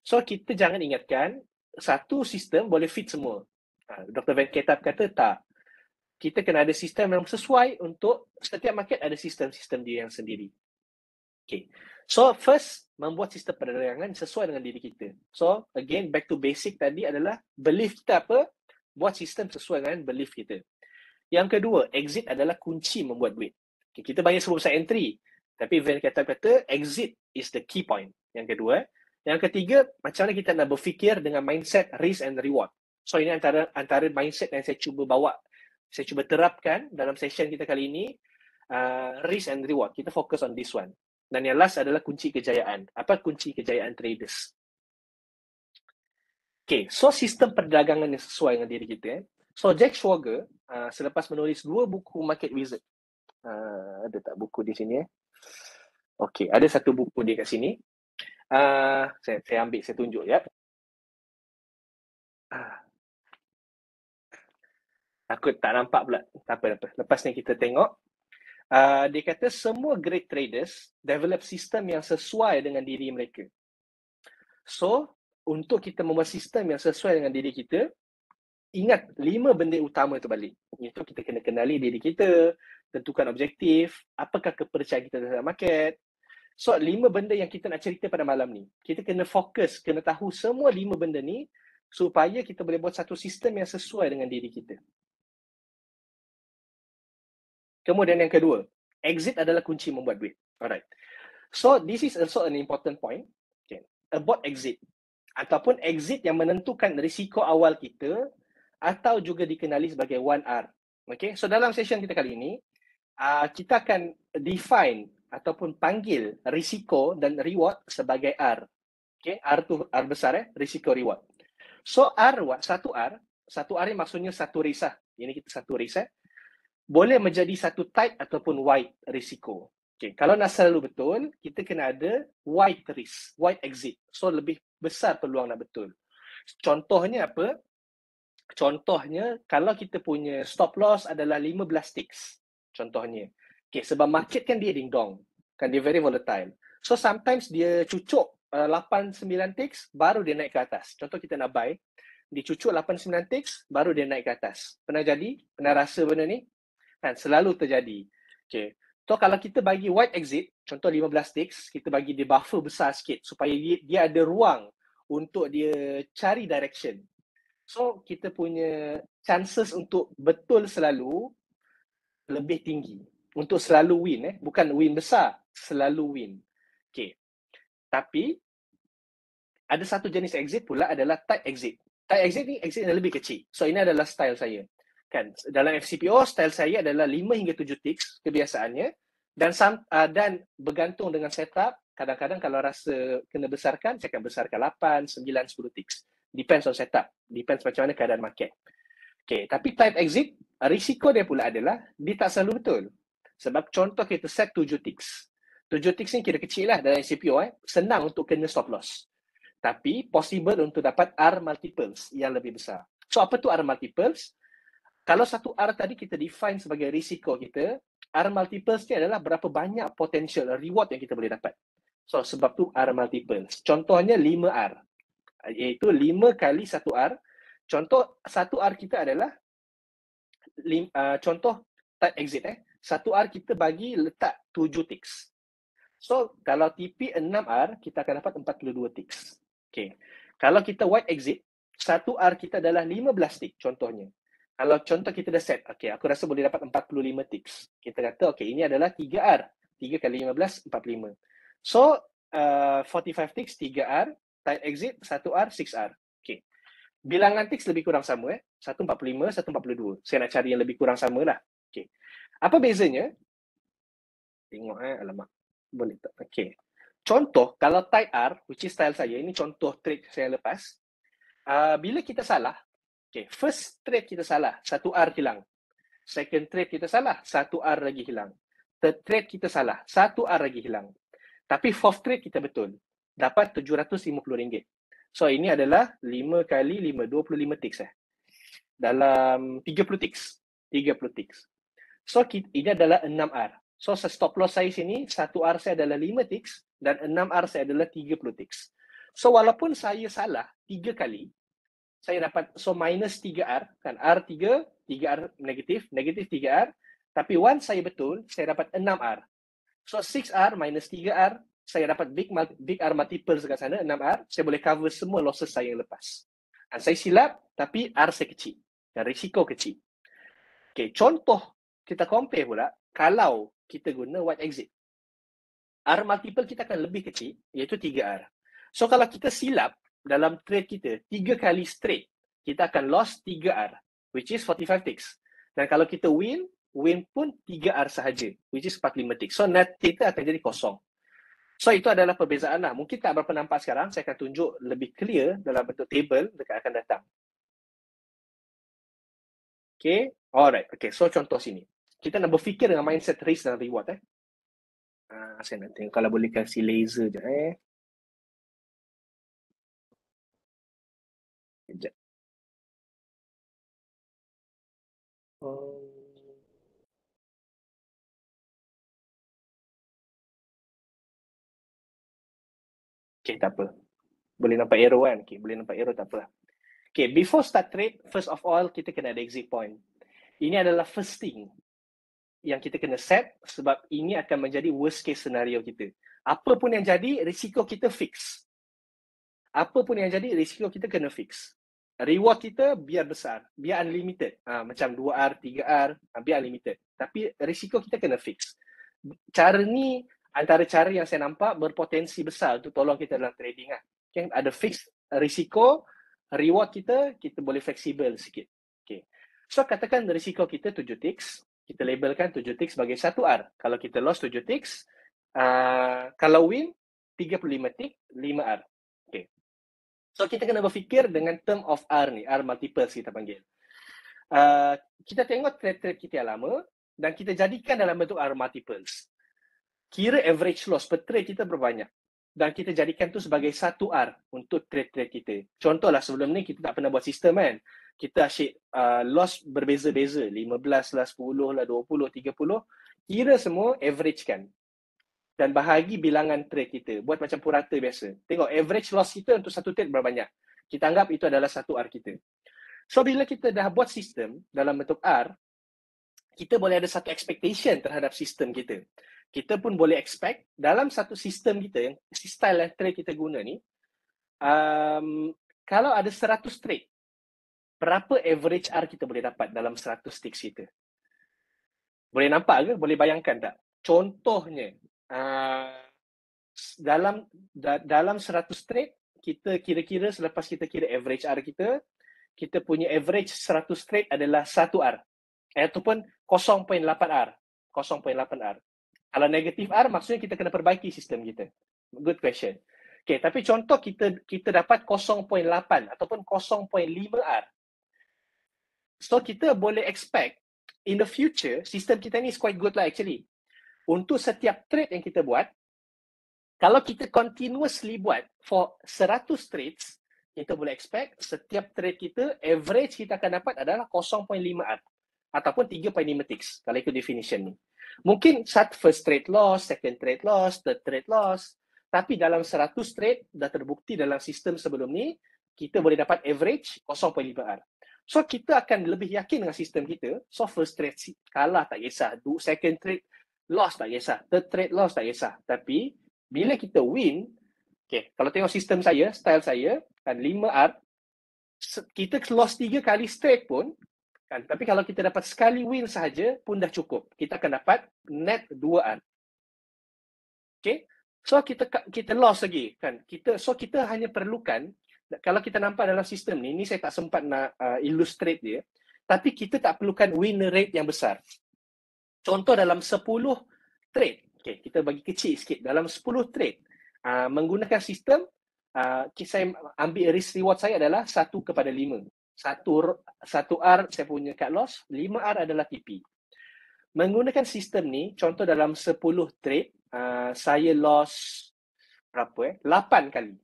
So, kita jangan ingatkan, satu sistem boleh fit semua. Dr. Van Ketab kata tak. Kita kena ada sistem yang sesuai untuk setiap market ada sistem-sistem dia yang sendiri. Okay. So, first, membuat sistem perdagangan sesuai dengan diri kita. So, again, back to basic tadi adalah belief kita apa? Buat sistem sesuai dengan belief kita. Yang kedua, exit adalah kunci membuat duit. Okay, kita banyak sebut pasal entry. Tapi Van Ketab kata, exit is the key point. Yang kedua. Yang ketiga, macam mana kita nak berfikir dengan mindset risk and reward. So, ini antara mindset yang saya cuba bawa. Saya cuba terapkan dalam session kita kali ini. Risk and reward. Kita fokus on this one. Dan yang last adalah kunci kejayaan. Apa kunci kejayaan traders? Okay, so sistem perdagangan yang sesuai dengan diri kita. So Jack Schwager selepas menulis 2 buku Market Wizard. Ada tak buku di sini? Okay, ada satu buku dia kat sini. Saya ambil, saya tunjuk ya. Takut tak nampak pula. Tak apa. Lepas ni kita tengok. Dia kata semua great traders develop sistem yang sesuai dengan diri mereka. So, untuk kita membuat sistem yang sesuai dengan diri kita, ingat 5 benda utama tu balik. Itu kita kena kenali diri kita, tentukan objektif, apakah kepercayaan kita terhadap market. So, 5 benda yang kita nak cerita pada malam ni. Kita kena fokus, kena tahu semua 5 benda ni supaya kita boleh buat satu sistem yang sesuai dengan diri kita. Kemudian yang kedua, exit adalah kunci membuat duit. Alright. So, this is also an important point. Okay. About exit. Ataupun exit yang menentukan risiko awal kita atau juga dikenali sebagai 1R. Okay. So, dalam session kita kali ini, kita akan define ataupun panggil risiko dan reward sebagai R. Okay. R tu R besar, risiko reward. So, satu R ni maksudnya satu risk lah. Ini kita satu risk boleh menjadi satu type ataupun wide risiko. Okay. Kalau nak selalu betul, kita kena ada wide risk, wide exit. So, lebih besar peluang nak betul. Contohnya apa? Contohnya, kalau kita punya stop loss adalah 15 ticks. Contohnya. Okay, sebab market kan dia ding-dong. Kan dia very volatile. So, sometimes dia cucuk 8-9 ticks, baru dia naik ke atas. Contoh kita nak buy, dia cucuk 8-9 ticks, baru dia naik ke atas. Pernah jadi? Pernah rasa benda ni? Kan selalu terjadi. Okay. So kalau kita bagi wide exit, contoh 15 ticks, kita bagi dia buffer besar sikit supaya dia ada ruang untuk dia cari direction. So kita punya chances untuk betul selalu lebih tinggi. Untuk selalu win, bukan win besar, selalu win. Okay. Tapi ada satu jenis exit pula adalah tight exit. Tight exit ni exit yang lebih kecil. So ini adalah style saya. Kan dalam FCPO style saya adalah 5 hingga 7 ticks kebiasaannya dan bergantung dengan setup. Kadang-kadang kalau rasa kena besarkan, saya akan besarkan 8, 9, 10 ticks. Depends on setup. Depends macam mana keadaan market. Okay, tapi type exit, risiko dia pula adalah dia tak selalu betul. Sebab contoh kita set 7 ticks. 7 ticks ni kira kecil lah dalam FCPO. Senang untuk kena stop loss. Tapi possible untuk dapat R multiples yang lebih besar. So apa tu R multiples? Kalau satu R tadi kita define sebagai risiko kita, R multiples ni adalah berapa banyak potential reward yang kita boleh dapat. So, sebab tu R multiples. Contohnya 5R. Iaitu 5 kali 1R. Contoh 1R kita adalah, contoh type exit. 1R kita bagi letak 7 ticks. So, kalau TP 6R, kita akan dapat 42 ticks. Okay. Kalau kita wide exit, 1R kita adalah 15 tick contohnya. Kalau contoh kita dah set, okay, aku rasa boleh dapat 45 ticks. Kita kata, okay, ini adalah 3R. 3 kali 15, 45. So, 45 ticks, 3R. Tight exit, 1R, 6R. Okay. Bilangan ticks lebih kurang sama. 145, 142. Saya nak cari yang lebih kurang sama lah. Okay. Apa bezanya? Tengok, alamak. Boleh tak? Okay. Contoh, kalau tight R, which is style saya, ini contoh trade saya lepas. Bila kita salah, okay, first trade kita salah, 1R hilang. Second trade kita salah, 1R lagi hilang. Third trade kita salah, 1R lagi hilang. Tapi fourth trade kita betul. Dapat RM750. So, ini adalah 5 kali 5, 25 ticks. Dalam 30 ticks. 30 ticks. So, ini adalah 6R. So, stop loss saya sini, 1R saya adalah 5 ticks dan 6R saya adalah 30 ticks. So, walaupun saya salah 3 kali, saya dapat, so minus 3R, kan R3, 3R negatif, negatif 3R, tapi once saya betul, saya dapat 6R. So 6R minus 3R, saya dapat big R multiples kat sana, 6R, saya boleh cover semua losses saya yang lepas. Dan saya silap, tapi R saya kecil, dan risiko kecil. Okay, contoh kita compare pula, kalau kita guna wide exit, R multiple kita akan lebih kecil, iaitu 3R. So kalau kita silap, dalam trade kita, 3 kali straight, kita akan loss 3R, which is 45 ticks. Dan kalau kita win pun 3R sahaja, which is 45 ticks. So net kita akan jadi kosong. So itu adalah perbezaan lah. Mungkin tak berapa nampak sekarang, saya akan tunjuk lebih clear dalam bentuk table dekat akan datang. Okay, alright. Okay, so contoh sini. Kita nak berfikir dengan mindset risk dan reward. Saya nak tengok kalau boleh kasih laser je. Sekejap. Okay, tak apa. Boleh nampak arrow kan? Okay, boleh nampak arrow tak apa. Okay, before start trade, first of all, kita kena ada exit point. Ini adalah first thing yang kita kena set sebab ini akan menjadi worst case scenario kita. Apa pun yang jadi, risiko kita fix. Apa pun yang jadi, risiko kita kena fix. Reward kita biar besar, biar unlimited. Macam 2R, 3R, biar unlimited. Tapi risiko kita kena fix. Cara ni antara cara yang saya nampak berpotensi besar untuk tolong kita dalam trading. Okay? Ada fix risiko, reward kita boleh fleksibel sikit. Okay. So katakan risiko kita 7 ticks, kita labelkan 7 ticks sebagai 1R. Kalau kita loss 7 ticks, kalau win 35 tick, 5R. Okay. So kita kena berfikir dengan term of R ni, R multiples kita panggil. Kita tengok trade-trade kita yang lama dan kita jadikan dalam bentuk R multiples. Kira average loss per trade kita berbanyak dan kita jadikan tu sebagai 1R untuk trade-trade kita. Contohlah sebelum ni kita tak pernah buat sistem kan. Kita asyik loss berbeza-beza, 15 lah, 10 lah, 20, 30. Kira semua average kan. Dan bahagi bilangan trade kita. Buat macam purata biasa. Tengok average loss kita untuk satu trade berapa banyak. Kita anggap itu adalah 1R kita. So bila kita dah buat sistem dalam bentuk R, kita boleh ada satu expectation terhadap sistem kita. Kita pun boleh expect dalam satu sistem kita, yang style yang trade kita guna ni, kalau ada 100 trade, berapa average R kita boleh dapat dalam 100 ticks kita? Boleh nampak ke? Boleh bayangkan tak? Contohnya, dalam 100 trade, kita kira-kira selepas kita kira average R kita punya average 100 trade adalah 1R. Ataupun 0.8R. 0.8R. Kalau negatif R, maksudnya kita kena perbaiki sistem kita. Good question. Okay, tapi contoh kita dapat 0.8 ataupun 0.5R. So kita boleh expect in the future, sistem kita ni is quite good lah actually. Untuk setiap trade yang kita buat, kalau kita continuously buat for 100 trades, kita boleh expect setiap trade kita, average kita akan dapat adalah 0.5R ataupun 3.5 ticks kalau ikut definition ni. Mungkin first trade loss, second trade loss, third trade loss, tapi dalam 100 trade dah terbukti dalam sistem sebelum ni, kita boleh dapat average 0.5R. So kita akan lebih yakin dengan sistem kita. So first trade kalah tak kisah, second trade loss tak kisah, third trade loss tak kisah. Tapi bila kita win, okay, kalau tengok sistem saya, style saya, kan 5R, kita loss 3 kali straight pun, kan, tapi kalau kita dapat sekali win sahaja pun dah cukup. Kita akan dapat net 2R. Okay, so kita loss lagi, kan. So kita hanya perlukan, kalau kita nampak dalam sistem ni saya tak sempat nak illustrate dia, tapi kita tak perlukan win rate yang besar. Contoh dalam 10 trade, okay, kita bagi kecil sikit, dalam 10 trade, menggunakan sistem, saya ambil risk reward saya adalah 1/5. 1R saya punya cut loss, 5R adalah TP. Menggunakan sistem ni, contoh dalam 10 trade, saya loss berapa 8 kali.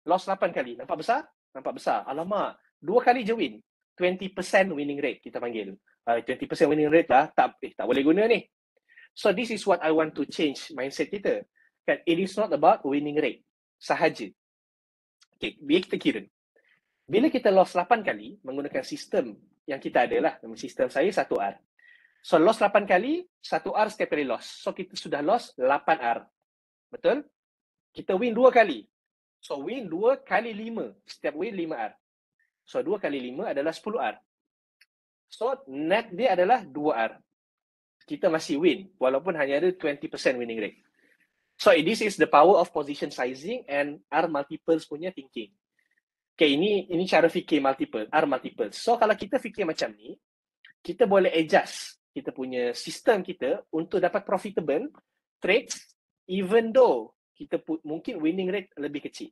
Loss 8 kali. Nampak besar? Nampak besar. Alamak, 2 kali je win. 20% winning rate kita panggil. 20% winning rate lah, tak boleh guna ni. So this is what I want to change mindset kita. Kan, it is not about winning rate sahaja. Okay, biar kita kira. Bila kita loss 8 kali menggunakan sistem yang kita ada lah, sistem saya 1R. So loss 8 kali, 1R setiap kali loss. So kita sudah loss 8R. Betul? Kita win 2 kali. So win 2 kali 5. Setiap win 5R. So 2 kali 5 adalah 10R. So net dia adalah 2R. Kita masih win walaupun hanya ada 20% winning rate. So this is the power of position sizing and R multiples punya thinking. Okay, ini cara fikir multiple, R multiples. So kalau kita fikir macam ni, kita boleh adjust kita punya sistem kita untuk dapat profitable trades even though mungkin winning rate lebih kecil.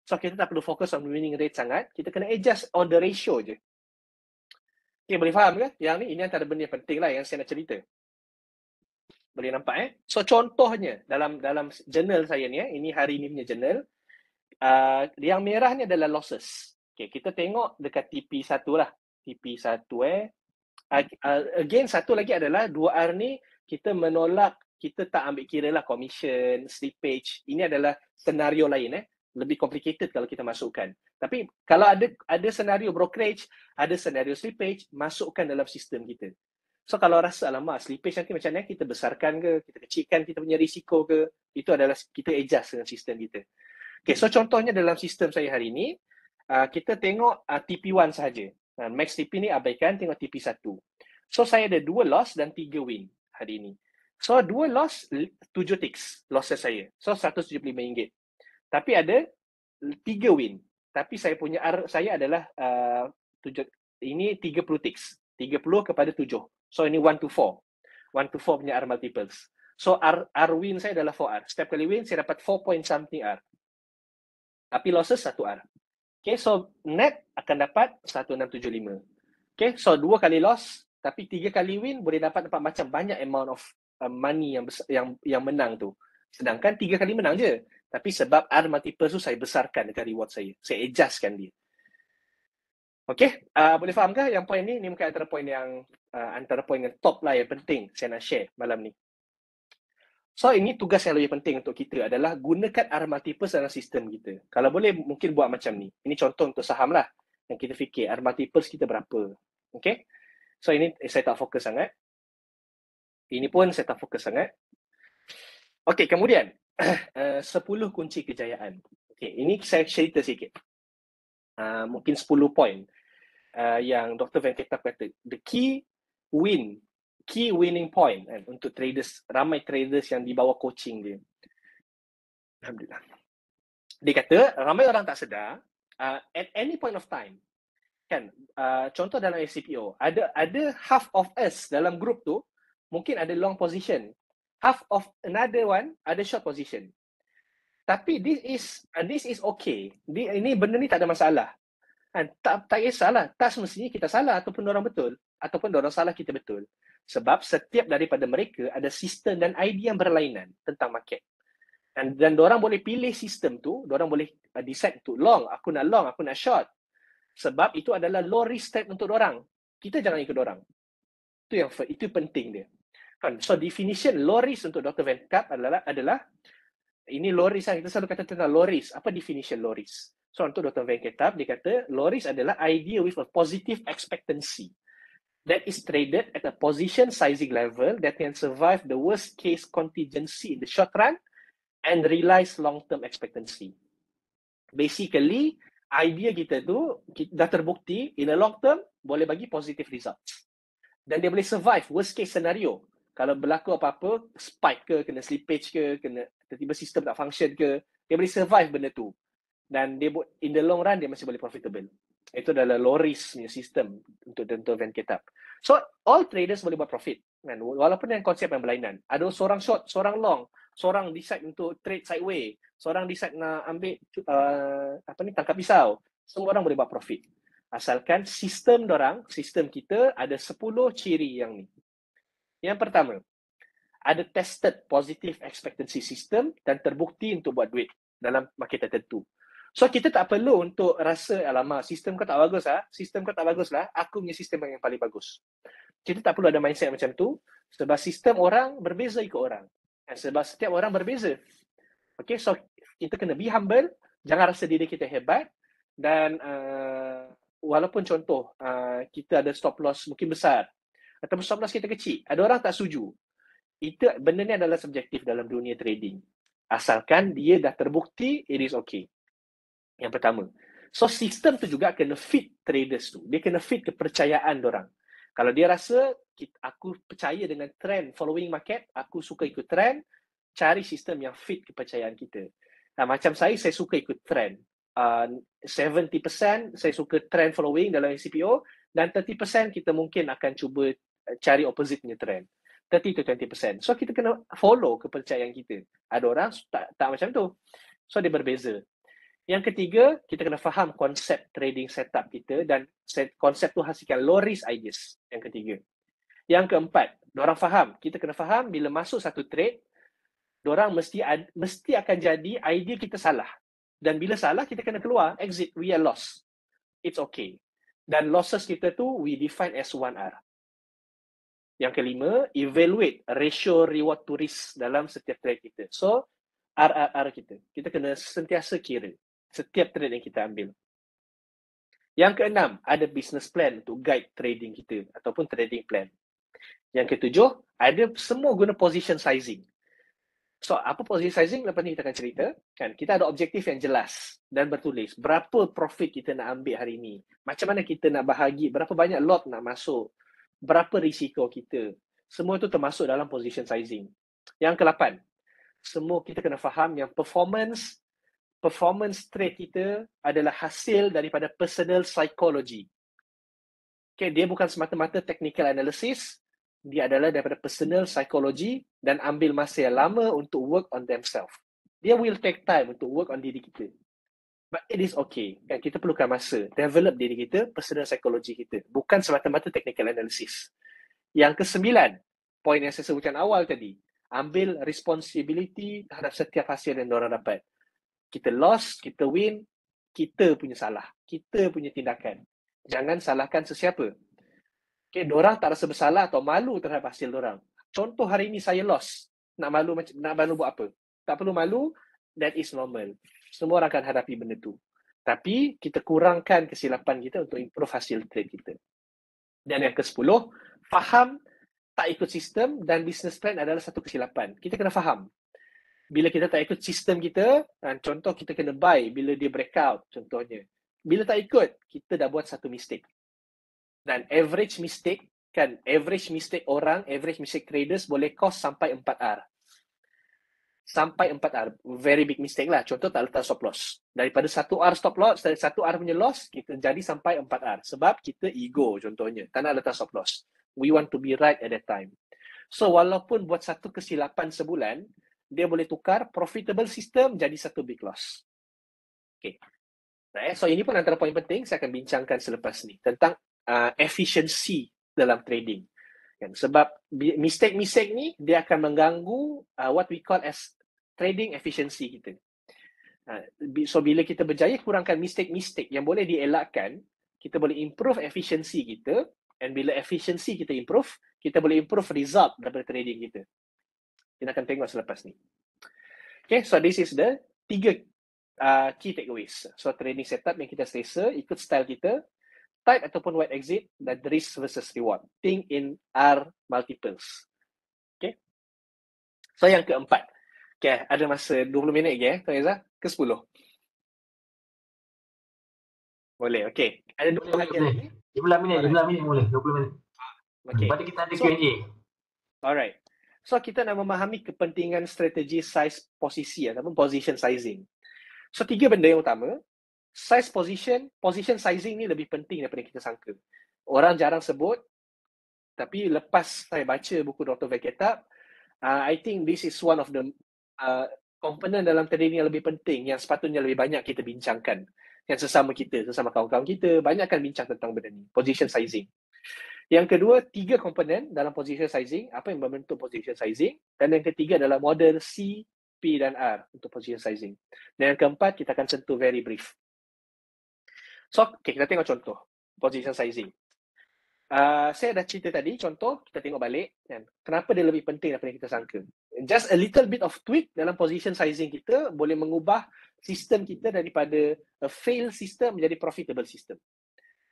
So kita tak perlu fokus on winning rate sangat, kita kena adjust on the ratio je. Okay, boleh faham ke? Yang ni, ini antara benda yang penting lah yang saya nak cerita. Boleh nampak So contohnya dalam journal saya ni, ini hari ni punya journal, yang merah ni adalah losses. Okay, kita tengok dekat TP1 lah. TP1 again, satu lagi adalah 2R ni kita menolak, kita tak ambil kira lah commission, slippage. Ini adalah senario lain lebih complicated kalau kita masukkan. Tapi kalau ada senario brokerage, ada senario slippage, masukkan dalam sistem kita. So kalau rasa alamak slippage nanti macam mana, kita besarkan ke, kita kecilkan kita punya risiko ke, itu adalah kita adjust dengan sistem kita. Okay, so contohnya dalam sistem saya hari ini, kita tengok TP1 sahaja. Max TP ni abaikan, tengok TP1. So saya ada 2 loss dan 3 win hari ini. So 2 loss, 7 ticks losses saya. So RM175. Tapi ada 3 win. Tapi saya punya R saya adalah ini 30 ticks. 30 kepada 7. So ini 1 to 4. 1 to 4 punya R multiples. So R win saya adalah 4R. Setiap kali win saya dapat 4 point something R. Tapi losses 1R. Okay, so net akan dapat 1675. Okay, so 2 kali loss, tapi 3 kali win boleh dapat macam banyak amount of money yang menang tu. Sedangkan 3 kali menang je. Tapi sebab R multiple tu saya besarkan dekat reward saya. Saya adjustkan dia. Okay, boleh faham ke yang point ni? Ni mungkin antara point yang top lah yang penting saya nak share malam ni. So ini tugas yang lebih penting untuk kita adalah gunakan R multiples dalam sistem kita. Kalau boleh mungkin buat macam ni. Ini contoh untuk saham lah. Yang kita fikir R multiples kita berapa. Okay. So ini saya tak fokus sangat. Ini pun saya tak fokus sangat. Okay, kemudian 10 kunci kejayaan. Okay, ini saya cerita sikit. Mungkin 10 point yang Dr. Venkata kata. The key winning point untuk traders, ramai traders yang di bawah coaching dia. Alhamdulillah. Dia kata, ramai orang tak sedar, at any point of time, kan, contoh dalam SCPO, ada half of us dalam group tu, mungkin ada long position. Half of another one, ada short position. Tapi this is okay. Ini benda ni tak ada masalah. Tak kisahlah. Tak semestinya kita salah ataupun orang betul. Ataupun orang salah kita betul. Sebab setiap daripada mereka ada sistem dan idea yang berlainan tentang market. Dan orang boleh pilih sistem tu, orang boleh decide untuk long, aku nak short. Sebab itu adalah low risk trade untuk orang. Kita jangan ikut orang. Itu penting dia. So definition low risk untuk Dr. Venkata adalah ini low risk, kita selalu kata tentang low risk. Apa definition low risk? So untuk Dr. Venkata, dia kata low risk adalah idea with a positive expectancy that is traded at a position sizing level that can survive the worst case contingency in the short run and realize long-term expectancy. Basically, idea kita tu dah terbukti in the long term boleh bagi positive results. Dan dia boleh survive worst case scenario. Kalau berlaku apa-apa, spike ke, kena slippage ke, kena tiba-tiba sistem tak function ke, dia boleh survive benda tu. Dan dia in the long run, dia masih boleh profitable. Itu adalah low risk punya sistem untuk Dr. Venkata. So, all traders boleh buat profit. Kan? Walaupun dengan konsep yang berlainan. Ada seorang short, seorang long, seorang decide untuk trade sideways, seorang decide nak ambil tangkap pisau. Semua orang boleh buat profit. Asalkan sistem kita ada 10 ciri yang ni. Yang pertama, ada tested positive expectancy system dan terbukti untuk buat duit dalam market tertentu. So kita tak perlu untuk rasa alamak sistem kau tak bagus lah, aku punya sistem yang paling bagus. Kita tak perlu ada mindset macam tu sebab sistem orang berbeza ikut orang. Sebab setiap orang berbeza. Okay, so kita kena be humble, jangan rasa diri kita hebat dan walaupun contoh kita ada stop loss mungkin besar ataupun stop loss kita kecil, ada orang tak setuju. Itu benda ni adalah subjektif dalam dunia trading. Asalkan dia dah terbukti, it is okay. Yang pertama. So sistem tu juga kena fit traders tu. Dia kena fit kepercayaan diorang. Kalau dia rasa aku percaya dengan trend following market, aku suka ikut trend, cari sistem yang fit kepercayaan kita. Macam saya suka ikut trend. 70% saya suka trend following dalam CPO dan 30% kita mungkin akan cuba cari opposite punya trend. 30 to 20%. So kita kena follow kepercayaan kita. Ada orang tak macam tu. So dia berbeza. Yang ketiga, kita kena faham konsep trading setup kita dan konsep tu hasilkan low risk ideas. Yang ketiga. Yang keempat, diorang faham. Kita kena faham bila masuk satu trade, diorang mesti akan jadi idea kita salah. Dan bila salah, kita kena keluar, exit, we are lost. It's okay. Dan losses kita tu, we define as 1R. Yang kelima, evaluate ratio reward to risk dalam setiap trade kita. So, RRR kita. Kita kena sentiasa kira setiap trade yang kita ambil. Yang keenam, ada business plan untuk guide trading kita ataupun trading plan. Yang ketujuh, ada semua guna position sizing. So, apa position sizing? Lepas ni kita akan cerita. Kan? Kita ada objektif yang jelas dan bertulis. Berapa profit kita nak ambil hari ini? Macam mana kita nak bahagi? Berapa banyak lot nak masuk? Berapa risiko kita? Semua itu termasuk dalam position sizing. Yang ke-8, semua kita kena faham yang performance trade kita adalah hasil daripada personal psychology. Okay, dia bukan semata-mata technical analysis, dia adalah daripada personal psychology dan ambil masa yang lama untuk work on themselves. Dia will take time untuk work on diri kita. But it is okay. Kan? Kita perlukan masa. Develop diri kita, personal psychology kita. Bukan semata-mata technical analysis. Yang ke-9, poin yang saya sebutkan awal tadi. Ambil responsibility terhadap setiap hasil yang diorang dapat. Kita lost, kita win, kita punya salah. Kita punya tindakan. Jangan salahkan sesiapa. Okay, diorang tak rasa bersalah atau malu terhadap hasil diorang. Contoh hari ini saya lost. Nak malu buat apa? Tak perlu malu, that is normal. Semua orang akan hadapi benda tu. Tapi kita kurangkan kesilapan kita untuk improve hasil trade kita. Dan yang ke-10, faham tak ikut sistem dan business plan adalah satu kesilapan. Kita kena faham. Bila kita tak ikut sistem kita, contoh kita kena buy bila dia breakout, contohnya. Bila tak ikut, kita dah buat satu mistake. Dan average mistake orang, average mistake traders boleh cost sampai 4R. Sampai 4R. Very big mistake lah. Contoh tak letak stop loss. Daripada 1R stop loss, 1R punya loss, kita jadi sampai 4R. Sebab kita ego contohnya. Tak nak letak stop loss. We want to be right at that time. So, walaupun buat satu kesilapan sebulan, dia boleh tukar profitable system jadi satu big loss. Okay. So, ini pun antara poin penting saya akan bincangkan selepas ni. Tentang efficiency dalam trading. Sebab mistake-mistake ni dia akan mengganggu what we call as trading efficiency kita. So bila kita berjaya kurangkan mistake-mistake yang boleh dielakkan, kita boleh improve efficiency kita, and bila efficiency kita improve, kita boleh improve result daripada trading kita. Kita akan tengok selepas ni. Okay, so this is the 3 key takeaways. So trading setup yang kita selesa, ikut style kita, tight ataupun wide exit, dan risk versus reward. Think in R multiples. Okay. So yang keempat. Okay, ada masa 20 minit lagi Tuan Izzah? Ke-10? Boleh, okay. Ada 2 bahagian lagi. 15 minit boleh, 20 minit. Okay. Lepas kita ada Q&A. Alright. So kita nak memahami kepentingan strategi size posisi ataupun position sizing. So 3 benda yang utama. Size position sizing ni lebih penting daripada kita sangka. Orang jarang sebut, tapi lepas saya baca buku Dr. Vegetab, I think this is one of the komponen dalam trading yang lebih penting, yang sepatutnya lebih banyak kita bincangkan. Yang sesama kawan-kawan kita, banyak akan bincang tentang benda ni, position sizing. Yang kedua, 3 komponen dalam position sizing, apa yang membentuk position sizing, dan yang ketiga adalah model C, P dan R untuk position sizing. Dan yang keempat, kita akan sentuh very brief. So, okay, kita tengok contoh position sizing. Saya dah cerita tadi, contoh, kita tengok balik. Kan? Kenapa dia lebih penting daripada kita sangka? Just a little bit of tweak dalam position sizing kita boleh mengubah sistem kita daripada a fail system menjadi profitable system.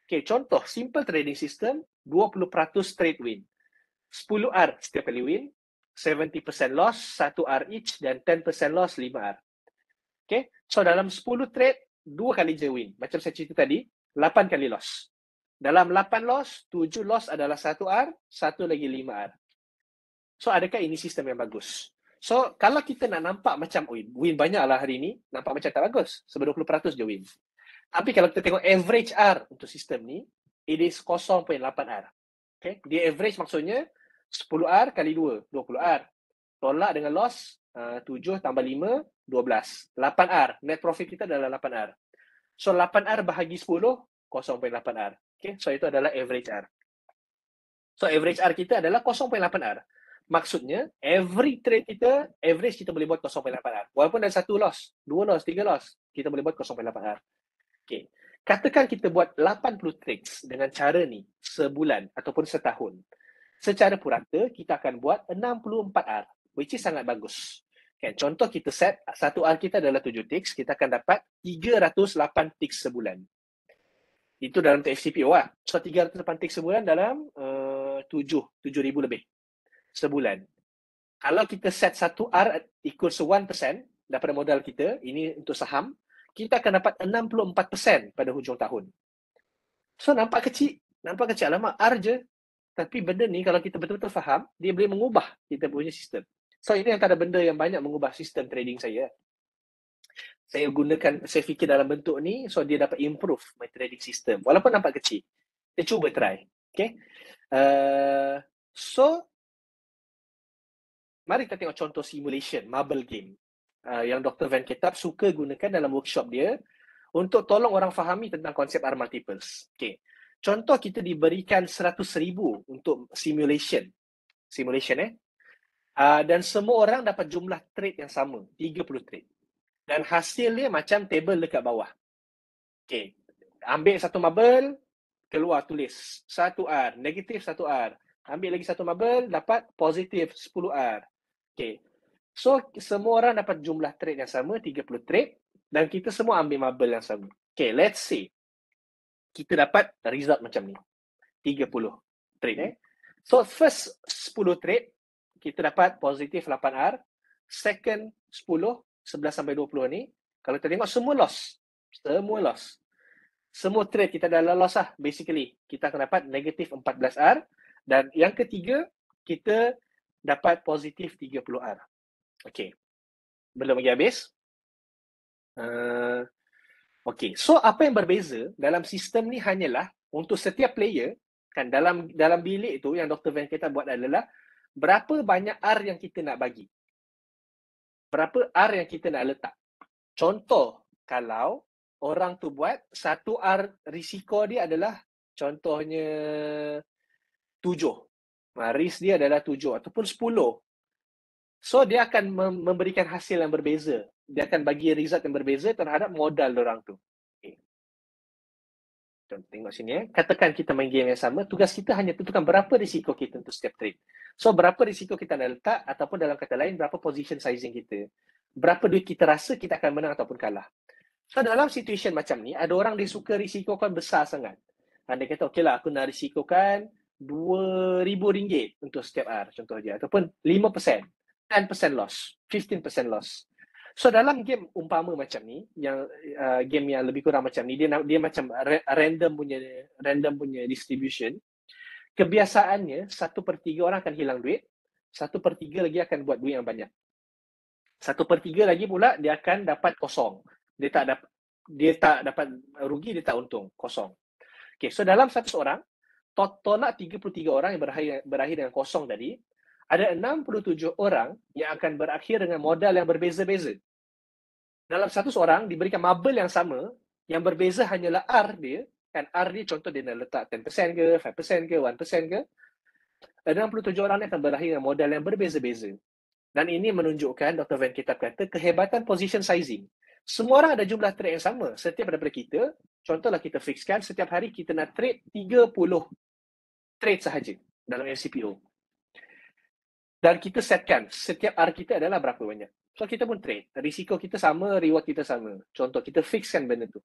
Okay, contoh, simple trading system, 20% trade win. 10R setiap kali win, 70% loss, 1R each, dan 10% loss, 5R. Okay, so dalam 10 trade, 2 kali je win. Macam saya cerita tadi, 8 kali loss. Dalam 8 loss, 7 loss adalah 1R, 1 lagi 5R. So, adakah ini sistem yang bagus? So, kalau kita nak nampak macam, win banyak lah hari ni, nampak macam tak bagus. Sebab 20% je win. Tapi kalau kita tengok average R untuk sistem ni, it is 0.8R. Okay? Dia average maksudnya, 10R kali 2, 20R. Tolak dengan loss, 7 tambah 5, 12. 8R. Net profit kita adalah 8R. So, 8R bahagi 10, 0.8R. Okay, so itu adalah average R. So, average R kita adalah 0.8R. Maksudnya, every trade kita, average kita boleh buat 0.8R. Walaupun ada 1 loss, 2 loss, 3 loss, kita boleh buat 0.8R. Okay. Katakan kita buat 80 trades dengan cara ni sebulan ataupun setahun. Secara purata, kita akan buat 64R, which is sangat bagus. Okay. Contoh kita set, 1R kita adalah 7 ticks, kita akan dapat 308 ticks sebulan. Itu dalam TFCPO lah. So, 308 ticks sebulan dalam 7,000 lebih sebulan. Kalau kita set 1R equals 1% daripada modal kita, ini untuk saham, kita akan dapat 64% pada hujung tahun. So, nampak kecil. Alamak, R je. Tapi benda ni kalau kita betul-betul faham, dia boleh mengubah kita punya sistem. So, ini antara benda yang banyak mengubah sistem trading saya. Saya fikir dalam bentuk ni, so dia dapat improve my trading system. Walaupun nampak kecil. Kita cuba try. Okay. So, mari kita tengok contoh simulation, marble game. Yang Dr. Van Ketap suka gunakan dalam workshop dia untuk tolong orang fahami tentang konsep R multiples. Okay. Contoh kita diberikan 100,000 untuk simulation. Dan semua orang dapat jumlah trade yang sama, 30 trade. Dan hasilnya macam table dekat bawah. Okay. Ambil satu marble, keluar tulis 1R, negatif 1R. Ambil lagi satu marble, dapat positif 10R. Okay. So, semua orang dapat jumlah trade yang sama, 30 trade. Dan kita semua ambil marble yang sama. Okay, let's say kita dapat result macam ni. 30 trade. So, first 10 trade, kita dapat positif 8R. Second 10, 11 sampai 20 ni, kalau kita tengok semua loss. Semua trade kita adalah loss lah, basically. Kita akan dapat negatif 14R. Dan yang ketiga, kita dapat positif 30R. Okay. Belum lagi habis. Okay. So, apa yang berbeza dalam sistem ni hanyalah untuk setiap player, kan dalam bilik tu yang Dr. Van Ketap buat adalah berapa banyak R yang kita nak bagi. Berapa R yang kita nak letak. Contoh, kalau orang tu buat 1R risiko dia adalah contohnya 7. Risk dia adalah 7 ataupun 10. So, dia akan memberikan hasil yang berbeza. Dia akan bagi result yang berbeza terhadap modal orang tu. Okay. Tengok sini. Katakan kita main game yang sama, tugas kita hanya tentukan berapa risiko kita untuk setiap trade. So, berapa risiko kita nak letak ataupun dalam kata lain, berapa position sizing kita. Berapa duit kita rasa kita akan menang ataupun kalah. So, dalam situation macam ni, ada orang dia suka risikokan besar sangat. Dia kata, okey lah, aku nak risikokan RM2,000 untuk setiap R, contoh je. Ataupun 5%, 10% loss, 15% loss. So, dalam game umpama macam ni, yang game yang lebih kurang macam ni, dia macam random punya distribution. Kebiasaannya, 1/3 orang akan hilang duit, 1/3 lagi akan buat duit yang banyak. 1/3 lagi pula, dia akan dapat kosong. Dia tak dapat rugi, dia tak untung, kosong. Okay, so dalam 100 orang, tolak 33 orang yang berakhir dengan kosong tadi, ada 67 orang yang akan berakhir dengan modal yang berbeza-beza. Dalam 100 orang diberikan marble yang sama, yang berbeza hanyalah R dia, kan R dia contoh dia nak letak 10% ke, 5% ke, 1% ke, 67 orang ni akan berakhir dengan modal yang berbeza-beza. Dan ini menunjukkan, Dr. Van Ketap kata, kehebatan position sizing. Semua orang ada jumlah trade yang sama. Setiap daripada kita, contohlah kita fixkan, setiap hari kita nak trade 30 trade sahaja dalam MCPO. Dan kita setkan, setiap R kita adalah berapa banyak. So, kita pun trade. Risiko kita sama, reward kita sama. Contoh, kita fixkan benda tu.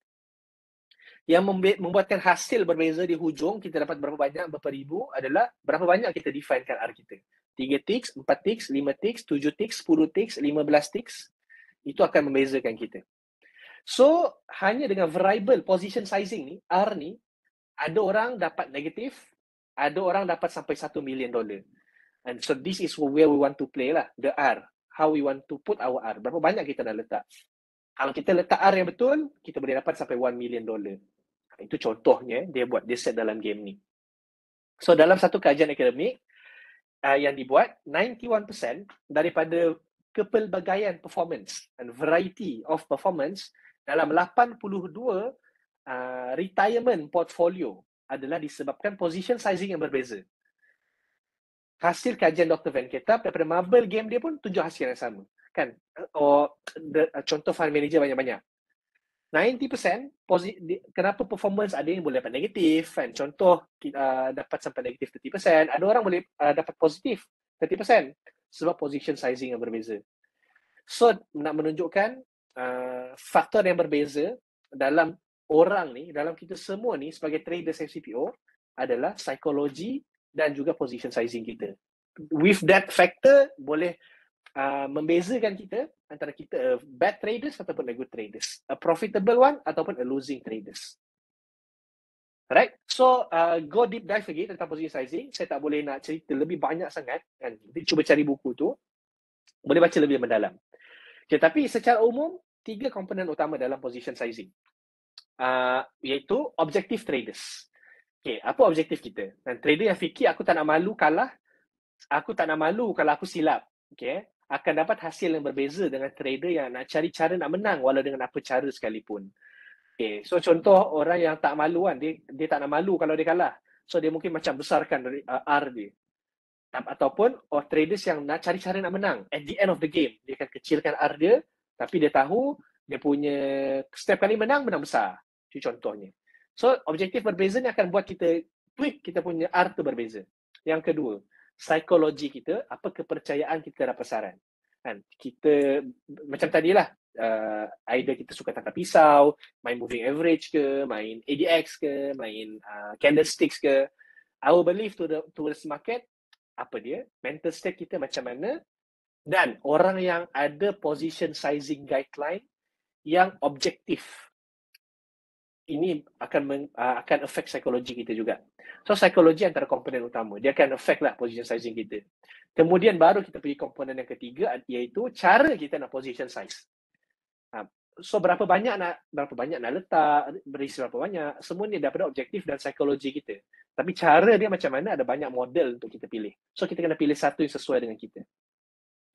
Yang membuatkan hasil berbeza di hujung, kita dapat berapa banyak, berapa ribu, adalah berapa banyak kita definekan R kita. 3 ticks, 4 ticks, 5 ticks, 7 ticks, 10 ticks, 15 ticks. Itu akan membezakan kita. So, hanya dengan variable position sizing ni, R ni, ada orang dapat negatif, ada orang dapat sampai $1 million. And so, this is where we want to play lah, the R. How we want to put our R. Berapa banyak kita nak letak. Kalau kita letak R yang betul, kita boleh dapat sampai $1 million. Itu contohnya, dia set dalam game ni. So, dalam satu kajian akademik, yang dibuat 91% daripada kepelbagaian performance and variety of performance dalam 82 retirement portfolio adalah disebabkan position sizing yang berbeza. Hasil kajian Dr. Van Ketap daripada marble game dia pun tunjuk hasil yang sama. Kan? Contoh fund manager banyak-banyak. 90% kenapa performance ada yang boleh dapat negatif kan, contoh dapat sampai negatif 30%, ada orang boleh dapat positif 30% sebab position sizing yang berbeza. So nak menunjukkan faktor yang berbeza dalam orang ni, dalam kita semua ni sebagai traders FCPO adalah psikologi dan juga position sizing kita. With that factor boleh membezakan kita antara kita a bad traders ataupun a good traders, a profitable one ataupun a losing traders. Alright, so go deep dive lagi tentang position sizing. Saya tak boleh nak cerita lebih banyak sangat kan. Jadi cuba cari buku tu, boleh baca lebih mendalam. Okay, tapi secara umum 3 komponen utama dalam position sizing, iaitu objective traders. Okay, apa objektif kita? Dan trader yang fikir aku tak nak malu kalah, aku tak nak malu kalau aku silap, okay, akan dapat hasil yang berbeza dengan trader yang nak cari cara nak menang walau dengan apa cara sekalipun. Okay, so contoh orang yang tak malu kan, dia tak nak malu kalau dia kalah. So dia mungkin macam besarkan dari R dia. Ataupun traders yang nak cari cara nak menang. At the end of the game, dia akan kecilkan R dia, tapi dia tahu dia punya setiap kali menang besar. Itu contohnya. So objektif berbeza ni akan buat kita tweak kita punya R tu berbeza. Yang kedua, psikologi kita, apa kepercayaan kita dapat pasaran. Kan? Kita macam tadilah, either kita suka tangkap pisau, main moving average ke, main ADX ke, main candlesticks ke. Our belief towards market, apa dia, mental state kita macam mana, dan orang yang ada position sizing guideline yang objektif. Ini akan affect psikologi kita juga. So psikologi antara komponen utama. Dia akan affect lah position sizing kita. Kemudian baru kita pergi komponen yang ketiga, iaitu cara kita nak position size. So berapa banyak nak letak, berisi berapa banyak, semua ni daripada objektif dan psikologi kita. Tapi cara dia macam mana, ada banyak model untuk kita pilih. So kita kena pilih satu yang sesuai dengan kita.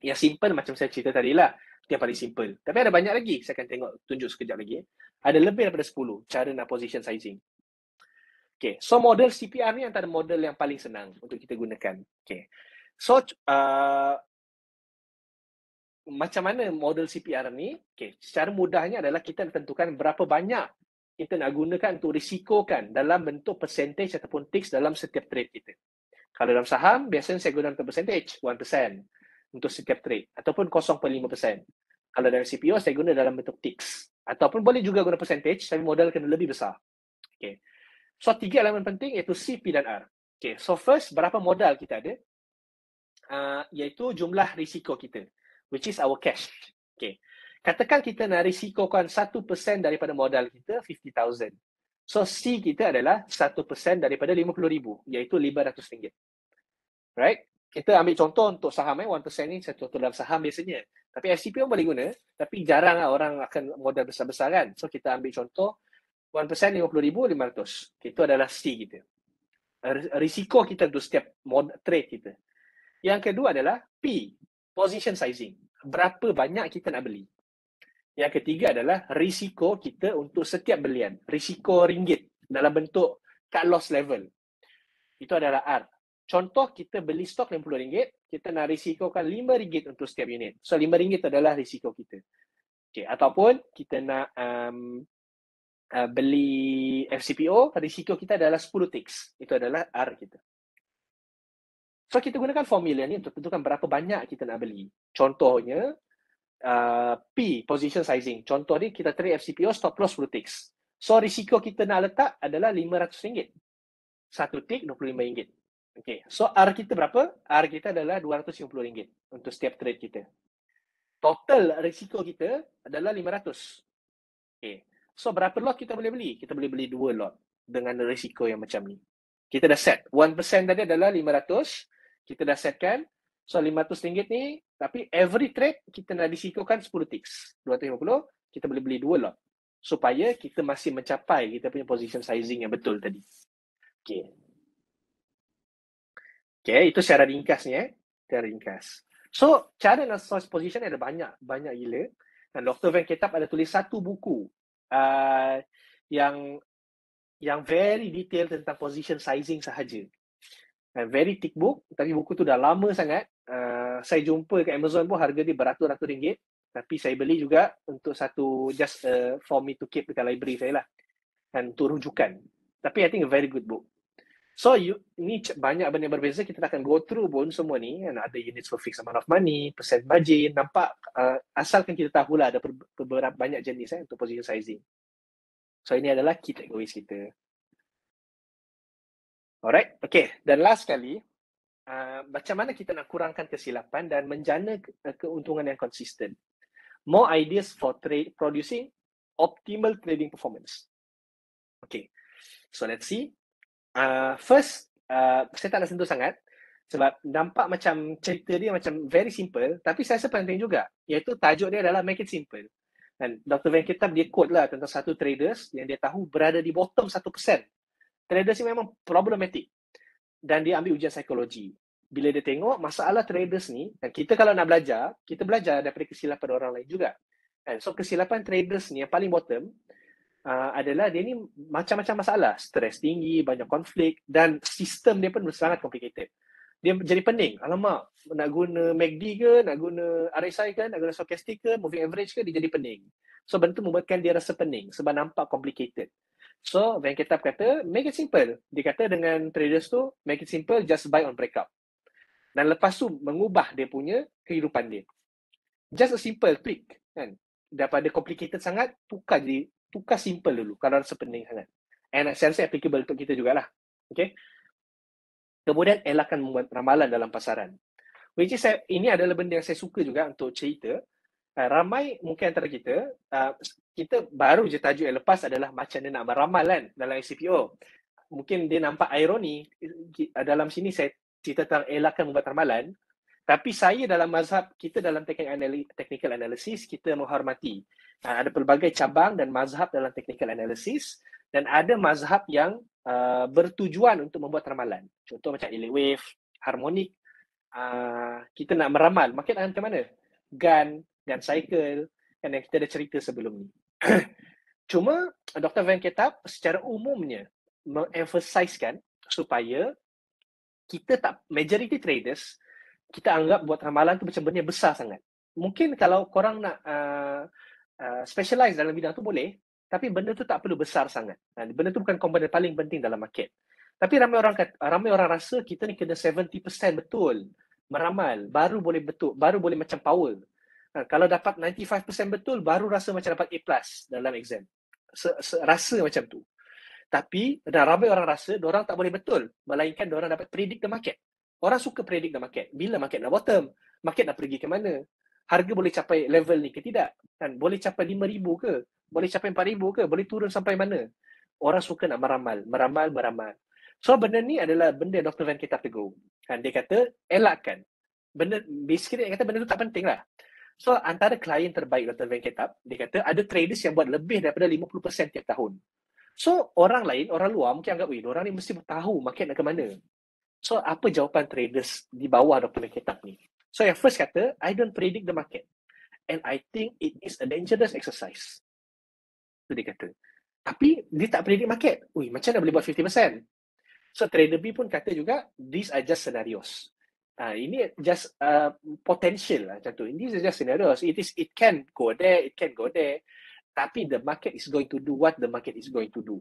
Yang simple macam saya cerita tadi lah, yang paling simple. Tapi ada banyak lagi, saya akan tunjuk sekejap lagi. Ada lebih daripada 10 cara nak position sizing. Okay, so model CPR ni antara model yang paling senang untuk kita gunakan. Okay, so macam mana model CPR ni? Okay, secara mudahnya adalah kita tentukan berapa banyak kita nak gunakan untuk risikokan dalam bentuk percentage ataupun ticks dalam setiap trade kita. Kalau dalam saham, biasanya saya guna untuk percentage, 1% untuk setiap trade, ataupun 0.5%. Kalau dalam CPO, saya guna dalam bentuk ticks. Ataupun boleh juga guna percentage, tapi modal kena lebih besar. Okay. So, 3 elemen penting iaitu C, P dan R. Okay. So, first, berapa modal kita ada? Iaitu jumlah risiko kita, which is our cash. Okay. Katakan kita nak risikokan 1% daripada modal kita, 50,000. So, C kita adalah 1% daripada 50,000, iaitu RM500. Right? Kita ambil contoh untuk saham, 1% ni saya contoh dalam saham biasanya. Tapi FCP pun boleh guna, tapi jarang lah orang akan modal besar-besar kan. So, kita ambil contoh 1% 50,500. Itu adalah C kita. Risiko kita untuk setiap trade kita. Yang kedua adalah P, position sizing. Berapa banyak kita nak beli. Yang ketiga adalah risiko kita untuk setiap belian. Risiko ringgit dalam bentuk cut loss level. Itu adalah R. Contoh, kita beli stok RM50, kita nak risikokan RM5 untuk setiap unit. So, RM5 adalah risiko kita. Okay. Ataupun kita nak beli FCPO, risiko kita adalah 10 ticks. Itu adalah R kita. So, kita gunakan formula ni untuk tentukan berapa banyak kita nak beli. Contohnya, P, position sizing. Contoh ni, kita trade FCPO, stop loss 10 ticks. So, risiko kita nak letak adalah RM500. Satu tick, RM25. Okay, so R kita berapa? R kita adalah RM250 untuk setiap trade kita. Total risiko kita adalah 500. Okay, so berapa lot kita boleh beli? Kita boleh beli 2 lot dengan risiko yang macam ni. Kita dah set. 1% tadi adalah 500. Kita dah setkan. So RM500 ni, tapi every trade kita nak risikokan 10 ticks. 250, kita boleh beli 2 lot. Supaya kita masih mencapai kita punya position sizing yang betul tadi. Okay. Okay, itu secara ringkasnya. Secara ringkas. So, cara nak source position ada banyak gila. Dan Dr. Van Ketap ada tulis satu buku yang very detail tentang position sizing sahaja. Very thick book, tapi buku tu dah lama sangat. Saya jumpa kat Amazon pun harga dia beratus-ratus ringgit. Tapi saya beli juga untuk satu, just for me to keep dekat library saya lah. Dan untuk rujukan. Tapi I think a very good book. So, ni banyak benda yang berbeza. Kita akan go through pun semua ni. Ada units for fixed amount of money, percent margin. Nampak, asalkan kita tahulah ada beberapa banyak jenis untuk position sizing. So, ini adalah key takeaways kita. Alright, okay. Dan last kali, macam mana kita nak kurangkan kesilapan dan menjana keuntungan yang konsisten. More ideas for producing optimal trading performance. Okay, so let's see. First, saya tak nak sentuh sangat sebab nampak macam cerita dia macam very simple, tapi saya rasa penting juga, iaitu tajuk dia adalah make it simple. Dan Dr. Van Ketap dia quote lah tentang satu traders yang dia tahu berada di bottom 1%. Traders ni memang problematic dan dia ambil ujian psikologi. Bila dia tengok masalah traders ni, dan kita kalau nak belajar, kita belajar daripada kesilapan orang lain juga. So kesilapan traders ni yang paling bottom adalah dia ni macam-macam masalah. Stres tinggi, banyak konflik dan sistem dia pun sangat complicated. Dia jadi pening. Alamak, nak guna MACD ke, nak guna RSI ke, nak guna stochastic ke, moving average ke, dia jadi pening. So benda tu membuatkan dia rasa pening sebab nampak complicated. So, Van Ketap kata, make it simple. Dia kata dengan traders tu, make it simple, just buy on breakout. Dan lepas tu, mengubah dia punya kehidupan dia. Just a simple tweak. Kan? Daripada complicated sangat, tukar simple dulu, kalau rasa pening sangat. And saya rasa applicable untuk kita jugalah. Okay? Kemudian, elakkan membuat ramalan dalam pasaran. Which is, ini adalah benda yang saya suka juga untuk cerita. Ramai mungkin antara kita baru je tajuk yang lepas adalah macam dia nak beramal kan dalam SCPO. Mungkin dia nampak ironi dalam sini saya cerita tentang elakkan membuat ramalan, tapi saya dalam mazhab kita dalam technical analysis kita menghormati ada pelbagai cabang dan mazhab dalam technical analysis dan ada mazhab yang bertujuan untuk membuat ramalan. Contoh macam elliott wave, harmonik, kita nak meramal market akan ke mana? Gun cycle, kan yang kita ada cerita sebelum ni. Cuma Dr. Van Ketap secara umumnya mengemphasizekan supaya kita tak, majority traders, kita anggap buat ramalan tu macam benda besar sangat. Mungkin kalau korang nak specialize dalam bidang tu boleh, tapi benda tu tak perlu besar sangat. Benda tu bukan komponen paling penting dalam market. Tapi ramai orang rasa kita ni kena 70% betul meramal, baru boleh macam power. Kalau dapat 95% betul, baru rasa macam dapat A+ dalam exam. Rasa macam tu. Tapi, dan ramai orang rasa, diorang tak boleh betul. Melainkan diorang dapat predict the market. Orang suka predict the market. Bila market nak bottom? Market nak pergi ke mana? Harga boleh capai level ni ke tidak? Kan? Boleh capai 5,000 ke? Boleh capai 4,000 ke? Boleh turun sampai mana? Orang suka nak meramal. So, benda ni adalah benda Dr. Van Ketap tegur. Kan? Dia kata, elakkan. Basically, dia kata benda tu tak penting lah. So, antara klien terbaik Dr. Van Ketap, dia kata ada traders yang buat lebih daripada 50% tiap tahun. So, orang luar mungkin anggap, orang ni mesti tahu market nak ke mana. So, apa jawapan traders di bawah Dr. Van Ketap ni? So, yang first kata, I don't predict the market. And I think it is a dangerous exercise. Itu dia kata. Tapi, dia tak predict market. Macam mana boleh buat 50%? So, trader B pun kata juga, these are just scenarios. Ini just potential lah macam tu. Ini just scenarios. It can go there, it can go there. Tapi the market is going to do what the market is going to do.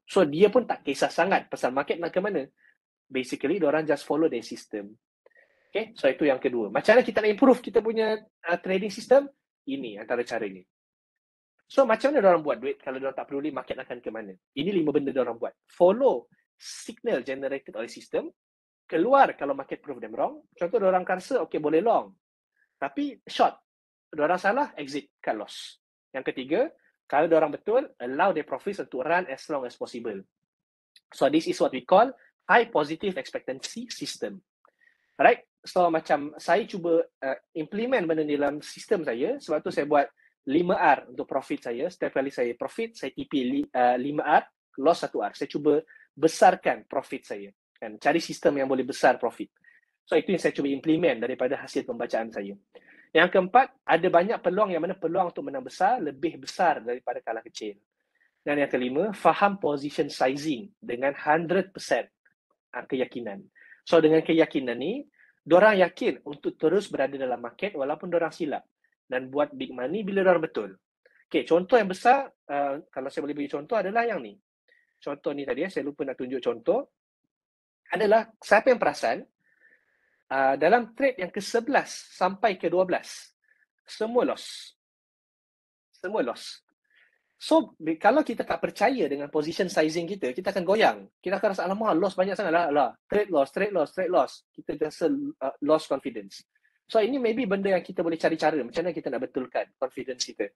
So dia pun tak kisah sangat pasal market nak ke mana. Basically, diorang just follow their system. Okay, so itu yang kedua. Macam mana kita nak improve kita punya trading system? Ini antara caranya. So macam mana diorang buat duit kalau diorang tak peduli market akan ke mana? Ini 5 benda diorang buat. Follow signal generated oleh sistem. Keluar kalau market prove them wrong. Contoh, diorang rasa, okay, boleh long. Tapi short. Diorang salah, exit, cut loss. Yang ketiga, kalau diorang betul, allow their profits to run as long as possible. So, this is what we call high positive expectancy system. Alright? So, macam saya cuba implement benda dalam sistem saya, sebab tu saya buat 5R untuk profit saya. Setiap kali saya profit, saya TP 5R, loss 1R. Saya cuba besarkan profit saya. Kan? Cari sistem yang boleh besar profit. So itu yang saya cuba implement daripada hasil pembacaan saya. Yang keempat, ada banyak peluang yang mana peluang untuk menang besar lebih besar daripada kalah kecil. Dan yang kelima, faham position sizing dengan 100% keyakinan. So dengan keyakinan ni, diorang yakin untuk terus berada dalam market walaupun diorang silap dan buat big money bila diorang betul. Okay, contoh yang besar, kalau saya boleh bagi contoh adalah yang ni. Contoh ni tadi, saya lupa nak tunjuk contoh, adalah siapa yang perasan dalam trade yang ke-11 sampai ke-12, semua loss. Semua loss. So, kalau kita tak percaya dengan position sizing kita, kita akan goyang. Kita akan rasa, alamak, loss banyak sangat lah. Trade loss, trade loss, trade loss. Kita rasa loss confidence. So, ini maybe benda yang kita boleh cari cara. Macam mana kita nak betulkan confidence kita.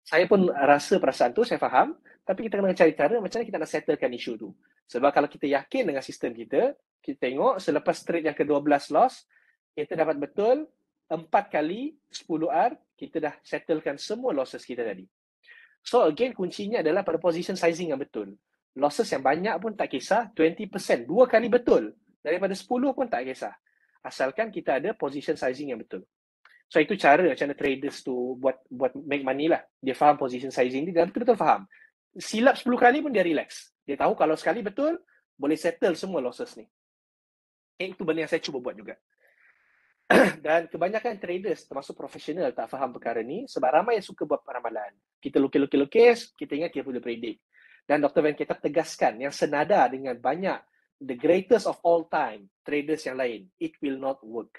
Saya pun rasa perasaan tu, saya faham. Tapi kita kena cari cara macam mana kita nak settlekan isu tu. Sebab kalau kita yakin dengan sistem kita, kita tengok selepas trade yang ke-12 loss, kita dapat betul 4 kali 10R, kita dah settlekan semua losses kita tadi. So again, kuncinya adalah pada position sizing yang betul. Losses yang banyak pun tak kisah, 20%, 2 kali betul. Daripada 10 pun tak kisah. Asalkan kita ada position sizing yang betul. So itu cara macam mana traders tu buat make money lah. Dia faham position sizing ni, dia betul-betul faham. Silap 10 kali pun dia relax. Dia tahu kalau sekali betul, boleh settle semua losses ni. Itu benda yang saya cuba buat juga. Dan kebanyakan traders termasuk profesional tak faham perkara ni sebab ramai yang suka buat ramalan. Kita lukis, kita ingat kita boleh predict. Dan Dr. Van Ketap tegaskan yang senada dengan banyak the greatest of all time traders yang lain, it will not work.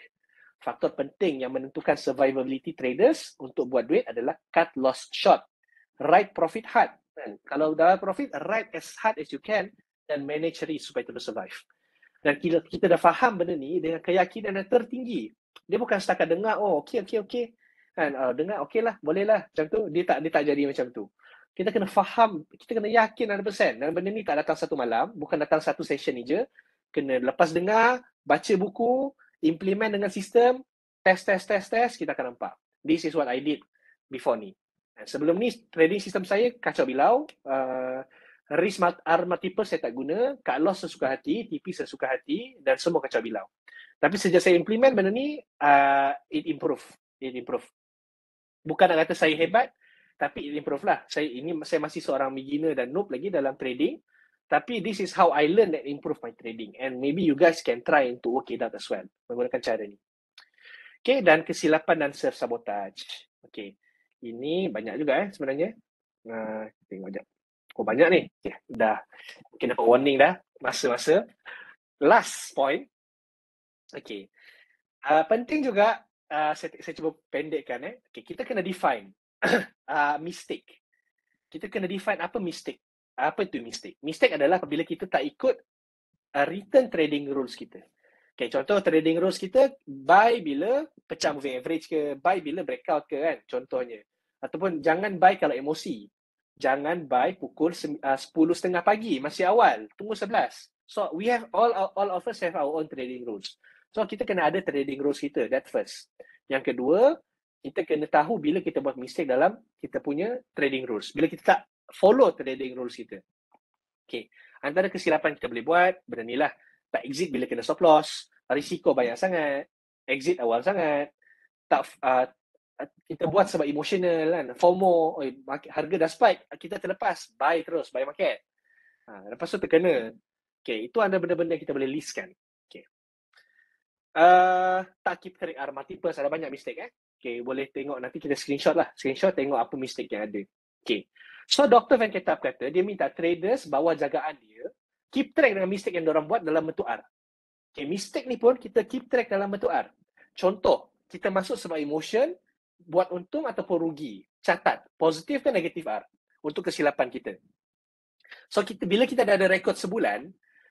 Faktor penting yang menentukan survivability traders untuk buat duit adalah cut loss short, write profit hard. Kalau dapat profit, write as hard as you can dan manage risk supaya terus survive. Dan kita dah faham benda ni dengan keyakinan yang tertinggi. Dia bukan setakat dengar, oh okey. Kan, dengar okey lah, boleh lah. Macam tu, dia tak jadi macam tu. Kita kena faham, kita kena yakin 100%. Dan benda ni tak datang satu malam, bukan datang satu session ni je. Kena lepas dengar, baca buku, implement dengan sistem, test, kita akan nampak. This is what I did before ni. Dan sebelum ni, trading system saya kacau bilau. Risk multiple saya tak guna, cut loss sesuka hati, TP sesuka hati dan semua kacau bilau. Tapi sejak saya implement benda ni, it improve. Bukan nak kata saya hebat, tapi it improve lah. Saya masih seorang beginner dan noob lagi dalam trading. Tapi this is how I learn and improve my trading. And maybe you guys can try to work it out as well. Menggunakan cara ni. Okay, dan kesilapan dan self-sabotage. Okay, ini banyak juga sebenarnya. Tengok sekejap. Oh banyak ni. Okay, dah. Mungkin dapat warning dah. Masa-masa. Last point. Okay. Penting juga, saya cuba pendekkan. Okay, kita kena define mistake. Kita kena define apa mistake. Apa itu mistake? Mistake adalah apabila kita tak ikut return trading rules kita. Okay, contoh trading rules kita, buy bila pecah moving average ke, buy bila breakout ke kan, contohnya. Ataupun jangan buy kalau emosi. Jangan buy pukul 10.30 pagi, masih awal, tunggu 11. So we have all of us have our own trading rules. So kita kena ada trading rules kita, that first. Yang kedua, kita kena tahu bila kita buat mistake dalam kita punya trading rules. Bila kita tak follow trading rules kita. Okay, antara kesilapan kita boleh buat, benda ni lah. Tak exit bila kena stop loss, risiko banyak sangat, exit awal sangat, tak kita buat sebab emotional kan, FOMO, harga dah spike, kita terlepas, buy terus, buy market. Lepas tu terkena. Okay, itu ada benda-benda yang kita boleh listkan. Okay. Tak keep track multiples, ada banyak mistake Okay, boleh tengok nanti kita screenshot lah. Screenshot tengok apa mistake yang ada. Okay. So, Dr. Van Ketap kata, dia minta traders bawah jagaan dia, keep track dengan mistake yang diorang buat dalam bentuk R. Okay, mistake ni pun kita keep track dalam bentuk R. Contoh, kita masuk sebab emotion, buat untung ataupun rugi. Catat, positif ke negatif R untuk kesilapan kita. So, bila kita dah ada rekod sebulan,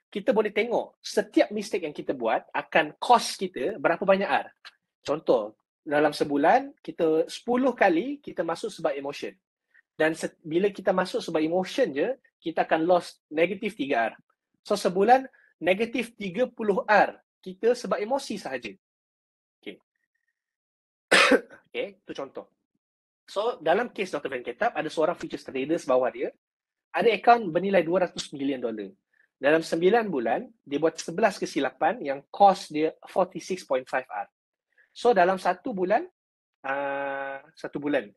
kita boleh tengok setiap mistake yang kita buat akan cost kita berapa banyak R. Contoh, dalam sebulan, kita 10 kali kita masuk sebab emotion. Dan bila kita masuk sebab emotion je, kita akan loss negatif 3R. So, sebulan negatif 30R. Kita sebab emosi sahaja. Okay. Okay, itu contoh. So, dalam kes Dr. Van Ketap, ada seorang futures traders bawah dia, ada akaun bernilai $200 million. Dalam 9 bulan, dia buat 11 kesilapan yang cost dia 46.5 R. So dalam 1 bulan, 1.2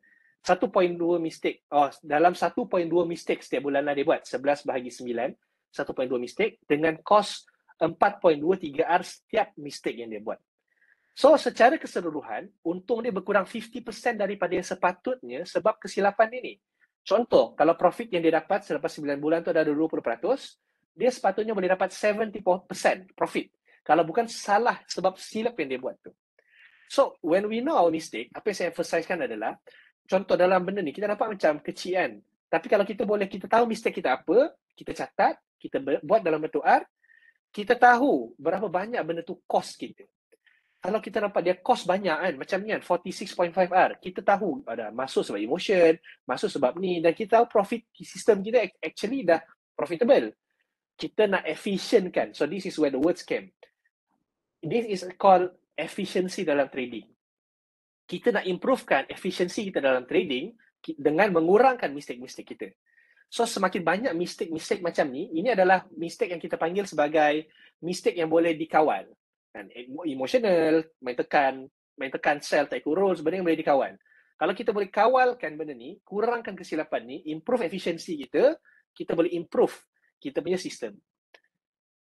mistake. Dalam 1.2 mistake setiap bulan lah dia buat. 11 bahagi 9, 1.2 mistake dengan cost 4.23 R setiap mistake yang dia buat. So secara keseluruhan, untung dia berkurang 50% daripada yang sepatutnya sebab kesilapan ini. Contoh, kalau profit yang dia dapat selepas 9 bulan tu ada 20%, dia sepatutnya boleh dapat 70% profit. Kalau bukan salah sebab silap yang dia buat tu. So, when we know our mistake, apa yang saya emphasizekan adalah, contoh dalam benda ni, kita nampak macam kecil kan. Tapi kalau kita tahu mistake kita apa, kita catat, kita buat dalam bentuk R, kita tahu berapa banyak benda tu cost kita. Kalau kita nampak dia cost banyak kan, macam ni kan, 46.5 R, kita tahu ada masuk sebab emotion, masuk sebab ni, dan kita tahu profit sistem kita actually dah profitable. Kita nak efficient kan. So this is where the words came. This is called efficiency dalam trading. Kita nak improvekan efficiency kita dalam trading dengan mengurangkan mistake-mistake kita. So semakin banyak mistake macam ni, ini adalah mistake yang kita panggil sebagai mistake yang boleh dikawal. Kan? Emotional, main tekan sell, tak ikut rules, benda yang boleh dikawal. Kalau kita boleh kawalkan benda ni, kurangkan kesilapan ni, improve efficiency kita boleh improve kita punya sistem.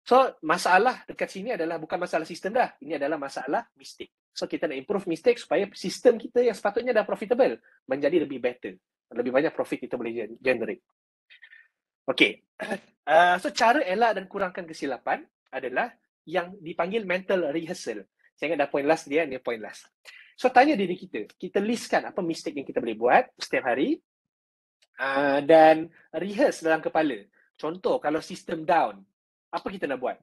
So, masalah dekat sini adalah bukan masalah sistem dah. Ini adalah masalah mistake. So, kita nak improve mistake supaya sistem kita yang sepatutnya dah profitable menjadi lebih better. Lebih banyak profit kita boleh generate. Okay. So, cara elak dan kurangkan kesilapan adalah yang dipanggil mental rehearsal. Saya ingat dah point last dia, ni point last. So, tanya diri kita. Kita listkan apa mistake yang kita boleh buat setiap hari dan rehearse dalam kepala. Contoh, kalau sistem down, apa kita nak buat?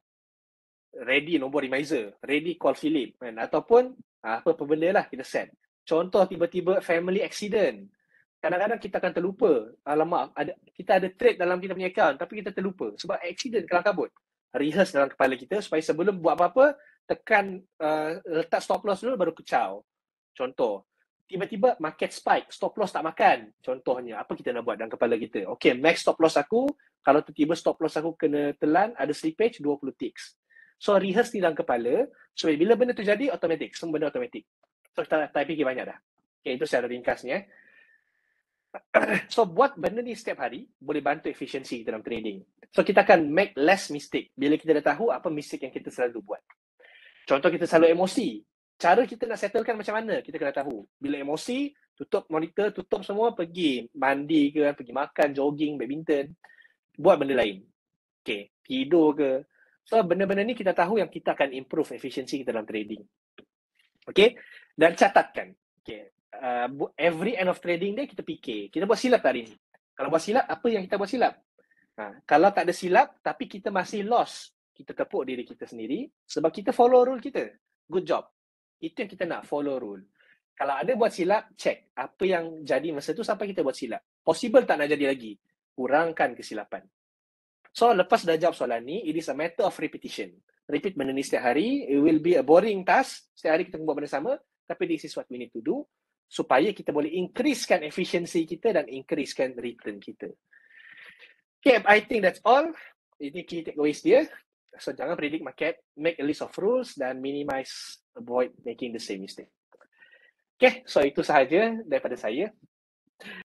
Ready nombor reminder, ready call Philip kan? Ataupun apa benda lah kita set. Contoh tiba-tiba family accident. Kadang-kadang kita akan terlupa. Alamak, kita ada trade dalam kita punya account tapi kita terlupa sebab accident kelang kabut. Rehearse dalam kepala kita supaya sebelum buat apa-apa tekan letak stop loss dulu baru kecau. Contoh, tiba-tiba market spike, stop loss tak makan. Contohnya, apa kita nak buat dalam kepala kita? Okay, max stop loss aku, kalau tiba-tiba stop loss aku kena telan, ada slippage 20 ticks. So, rehearse ni dalam kepala, so bila benda tu jadi, automatic. Semua benda automatic. So, kita tak fikir banyak dah. Okay, itu secara ringkasnya. So, buat benda ni setiap hari, boleh bantu efisiensi dalam trading. So, kita akan make less mistake bila kita dah tahu apa mistake yang kita selalu buat. Contoh, kita selalu emosi. Cara kita nak settlekan macam mana, kita kena tahu. Bila emosi, tutup monitor, tutup semua, pergi mandi ke, pergi makan, jogging, badminton, buat benda lain. Okay, tidur ke. So, benda-benda ni kita tahu yang kita akan improve efisiensi kita dalam trading. Okay, dan catatkan. Okay, every end of trading day kita fikir, kita buat silap hari ni. Kalau buat silap, apa yang kita buat silap? Kalau tak ada silap, tapi kita masih lost, kita tepuk diri kita sendiri sebab kita follow rule kita. Good job. Itu yang kita nak, follow rule. Kalau ada buat silap, check apa yang jadi masa tu sampai kita buat silap. Possible tak nak jadi lagi? Kurangkan kesilapan. So, lepas dah jawab soalan ni, it is a matter of repetition. Repeat benda ni setiap hari. It will be a boring task. Setiap hari kita buat benda sama. Tapi this is what we need to do supaya kita boleh increasekan efficiency kita dan increasekan return kita. Okay, I think that's all. Ini key takeaways dia. So, jangan predict market, make a list of rules dan minimize, avoid making the same mistake. Okay, so itu sahaja daripada saya.